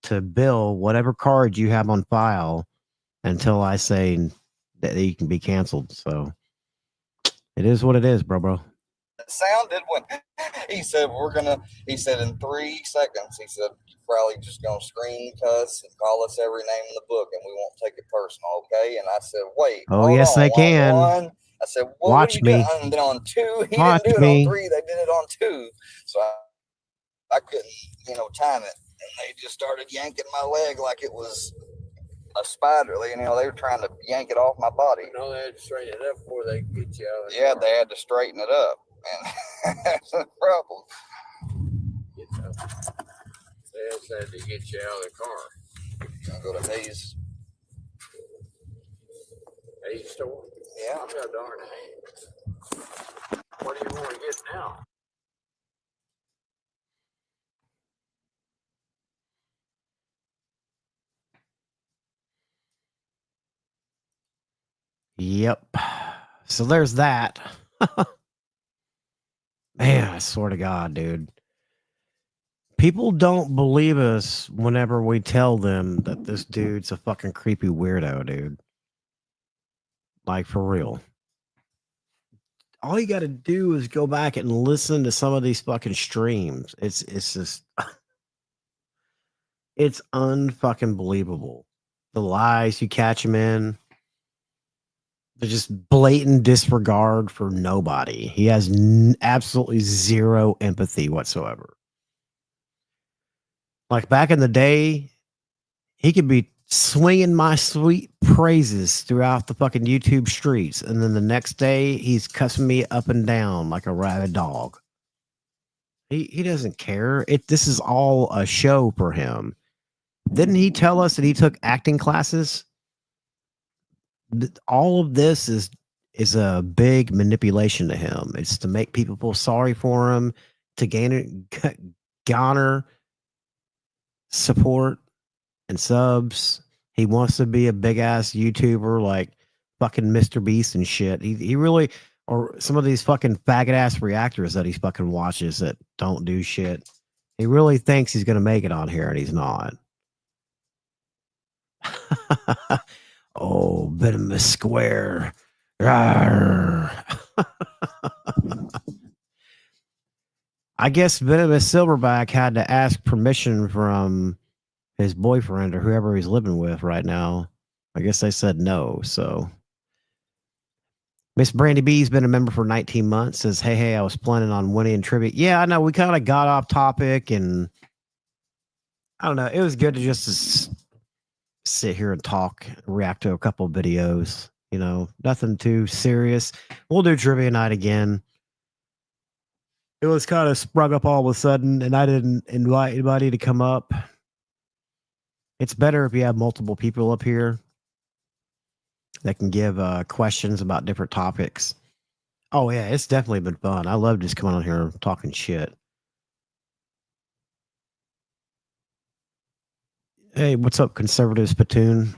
to bill whatever card you have on file until I say that you can be canceled. So it is what it is, bro. It sounded when he said he said in 3 seconds, he said, you're probably just going to scream, cuss, and call us every name in the book, and we won't take it personal, okay? And I said, wait. Oh, yes, they can. One. I said, well, watch what are you me. doing? And then on 2, he watch didn't do it me. on 3, they did it on 2. So I couldn't, time it. And they just started yanking my leg like it was a spider. They were trying to yank it off my body. They had to straighten it up before they could get you out of the Yeah, car. they had to straighten it up. And that's the problem. They just had to get you out of the car. I'll go to Hayes. Hayes store? Yeah. I'm not darn Hayes. What do you want to get now? Yep. So there's that. Man, I swear to God, dude. People don't believe us whenever we tell them that this dude's a fucking creepy weirdo, dude. Like, for real. All you got to do is go back and listen to some of these fucking streams. It's just, it's unfucking believable. The lies you catch him in. They're just blatant disregard for nobody. He has absolutely zero empathy whatsoever. Like back in the day, he could be swinging my sweet praises throughout the fucking YouTube streets. And then the next day, he's cussing me up and down like a rabid dog. He doesn't care. This is all a show for him. Didn't he tell us that he took acting classes? All of this is a big manipulation to him. It's to make people feel sorry for him, to garner support and subs. He wants to be a big ass YouTuber like fucking Mr. Beast and shit. He really, or some of these fucking faggot ass reactors that he fucking watches that don't do shit. He really thinks he's gonna make it on here, and he's not. Oh, Venomous Square. I guess Venomous Silverback had to ask permission from his boyfriend or whoever he's living with right now. I guess they said no. So Miss Brandy B's been a member for 19 months. Says, hey, I was planning on winning trivia. Yeah, I know we kind of got off topic, and I don't know. It was good to just sit here and talk, react to a couple of videos. You know, nothing too serious. We'll do trivia night again. It was kind of sprung up all of a sudden, and I didn't invite anybody to come up. It's better if you have multiple people up here that can give questions about different topics. Oh, yeah, it's definitely been fun. I love just coming on here and talking shit. Hey, what's up, conservative spittoon?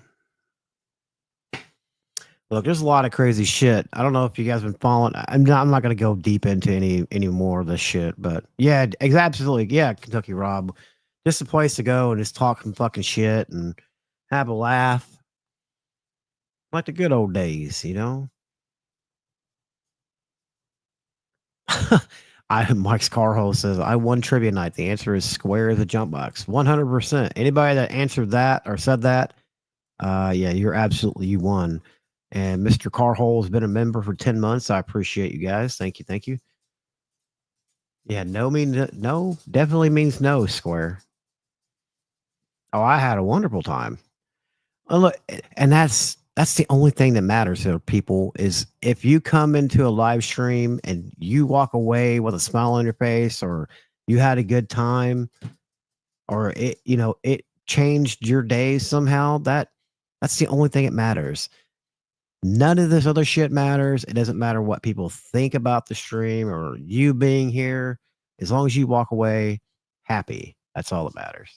Look, there's a lot of crazy shit. I don't know if you guys been following. I'm not going to go deep into any more of this shit, but yeah, absolutely. Yeah, Kentucky Rob. Just a place to go and just talk some fucking shit and have a laugh. Like the good old days, you know? Mike's Carhole says, I won trivia night. The answer is square as a jump box. 100%. Anybody that answered that or said that, yeah, you won. And Mr. Carhole has been a member for 10 months. I appreciate you guys. Thank you. Thank you. Yeah, no means no, definitely means no, Square. Oh, I had a wonderful time. Look, and that's the only thing that matters to people is if you come into a live stream and you walk away with a smile on your face, or you had a good time, or it changed your day somehow, that's the only thing that matters. None of this other shit matters. It doesn't matter what people think about the stream or you being here. As long as you walk away happy, that's all that matters.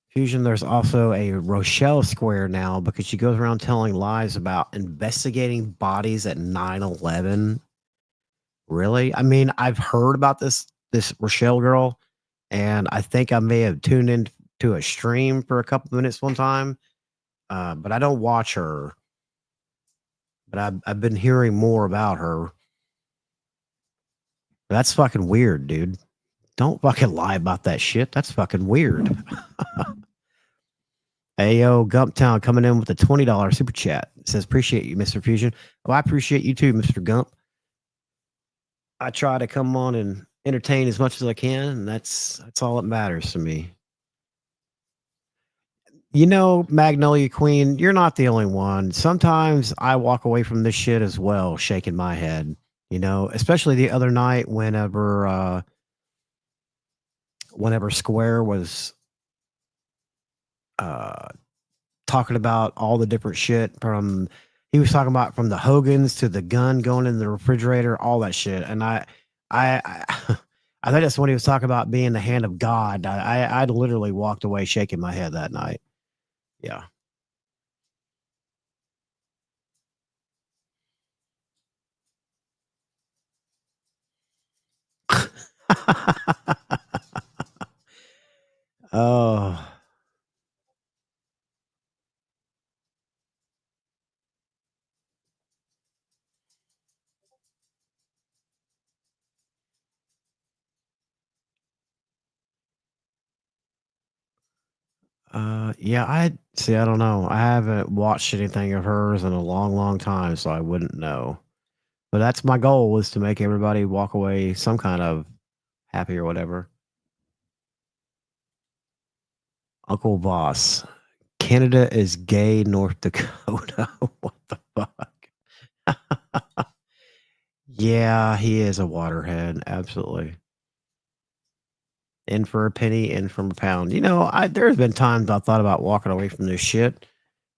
Fusion, there's also a Rochelle Square now because she goes around telling lies about investigating bodies at 9/11. Really? I mean, I've heard about this Rochelle girl, and I think I may have tuned into a stream for a couple minutes one time, but I don't watch her. But I've been hearing more about her. That's fucking weird, dude. Don't fucking lie about that shit. That's fucking weird. Ayo, Gumptown coming in with a $20 super chat. It says, appreciate you, Mr. Fusion. Well, I appreciate you too, Mr. Gump. I try to come on and entertain as much as I can, and that's all that matters to me. You know, Magnolia Queen, you're not the only one. Sometimes I walk away from this shit as well, shaking my head. You know, especially the other night whenever Square was talking about all the different shit he was talking about from the Hogans to the gun going in the refrigerator, all that shit. And I think that's when he was talking about being the hand of God. I literally walked away shaking my head that night. Yeah. Oh. Yeah, I don't know. I haven't watched anything of hers in a long, long time, so I wouldn't know. But that's my goal, is to make everybody walk away some kind of happy or whatever. Uncle Boss. Canada is gay, North Dakota. What the fuck? Yeah, he is a waterhead. Absolutely. In for a penny, in from a pound. You know, there's been times I thought about walking away from this shit.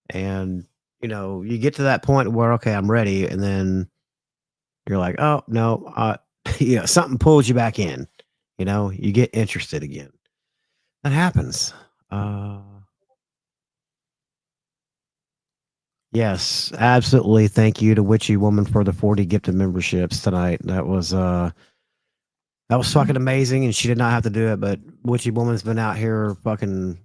And, you know, you get to that point where, okay, I'm ready. And then you're like, oh, no, something pulls you back in. You know, you get interested again. That happens. Yes, absolutely. Thank you to Witchy Woman for the 40 gifted memberships tonight. That was fucking amazing, and she did not have to do it, but Witchy Woman's been out here fucking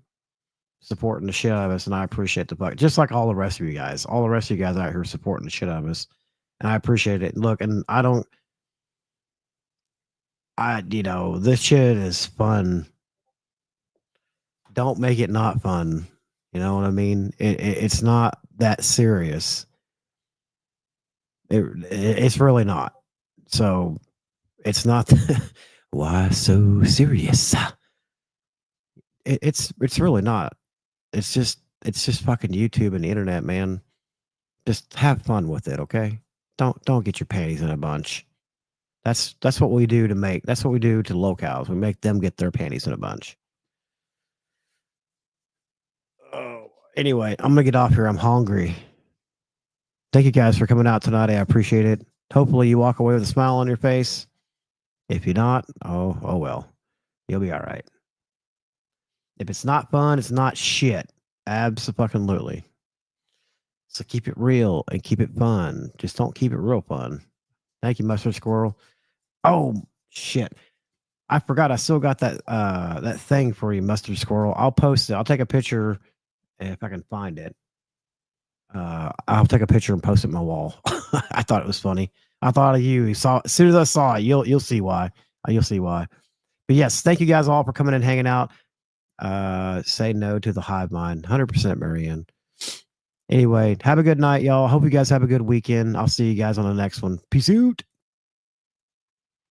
supporting the shit out of us, and I appreciate the fuck. Just like all the rest of you guys. All the rest of you guys out here supporting the shit out of us. And I appreciate it. Look, and this shit is fun. Don't make it not fun. You know what I mean? It's not that serious. It's really not. So it's not. Why so serious? It's really not. It's just fucking YouTube and the internet, man. Just have fun with it, okay? Don't get your panties in a bunch. That's what we do to that's what we do to locals. We make them get their panties in a bunch. Oh, anyway, I'm gonna get off here. I'm hungry. Thank you guys for coming out tonight. I appreciate it. Hopefully you walk away with a smile on your face. If you're not, oh well. You'll be all right. If it's not fun, it's not shit. Abso-fucking-lutely. So keep it real and keep it fun. Just don't keep it real fun. Thank you, Mustard Squirrel. Oh shit. I forgot I still got that thing for you, Mustard Squirrel. I'll post it. I'll take a picture if I can find it. I'll take a picture and post it on my wall. I thought it was funny. I thought of you. As soon as I saw it, you'll see why. You'll see why. But yes, thank you guys all for coming and hanging out. Say no to the hive mind. 100% Marianne. Anyway, have a good night, y'all. Hope you guys have a good weekend. I'll see you guys on the next one. Peace out.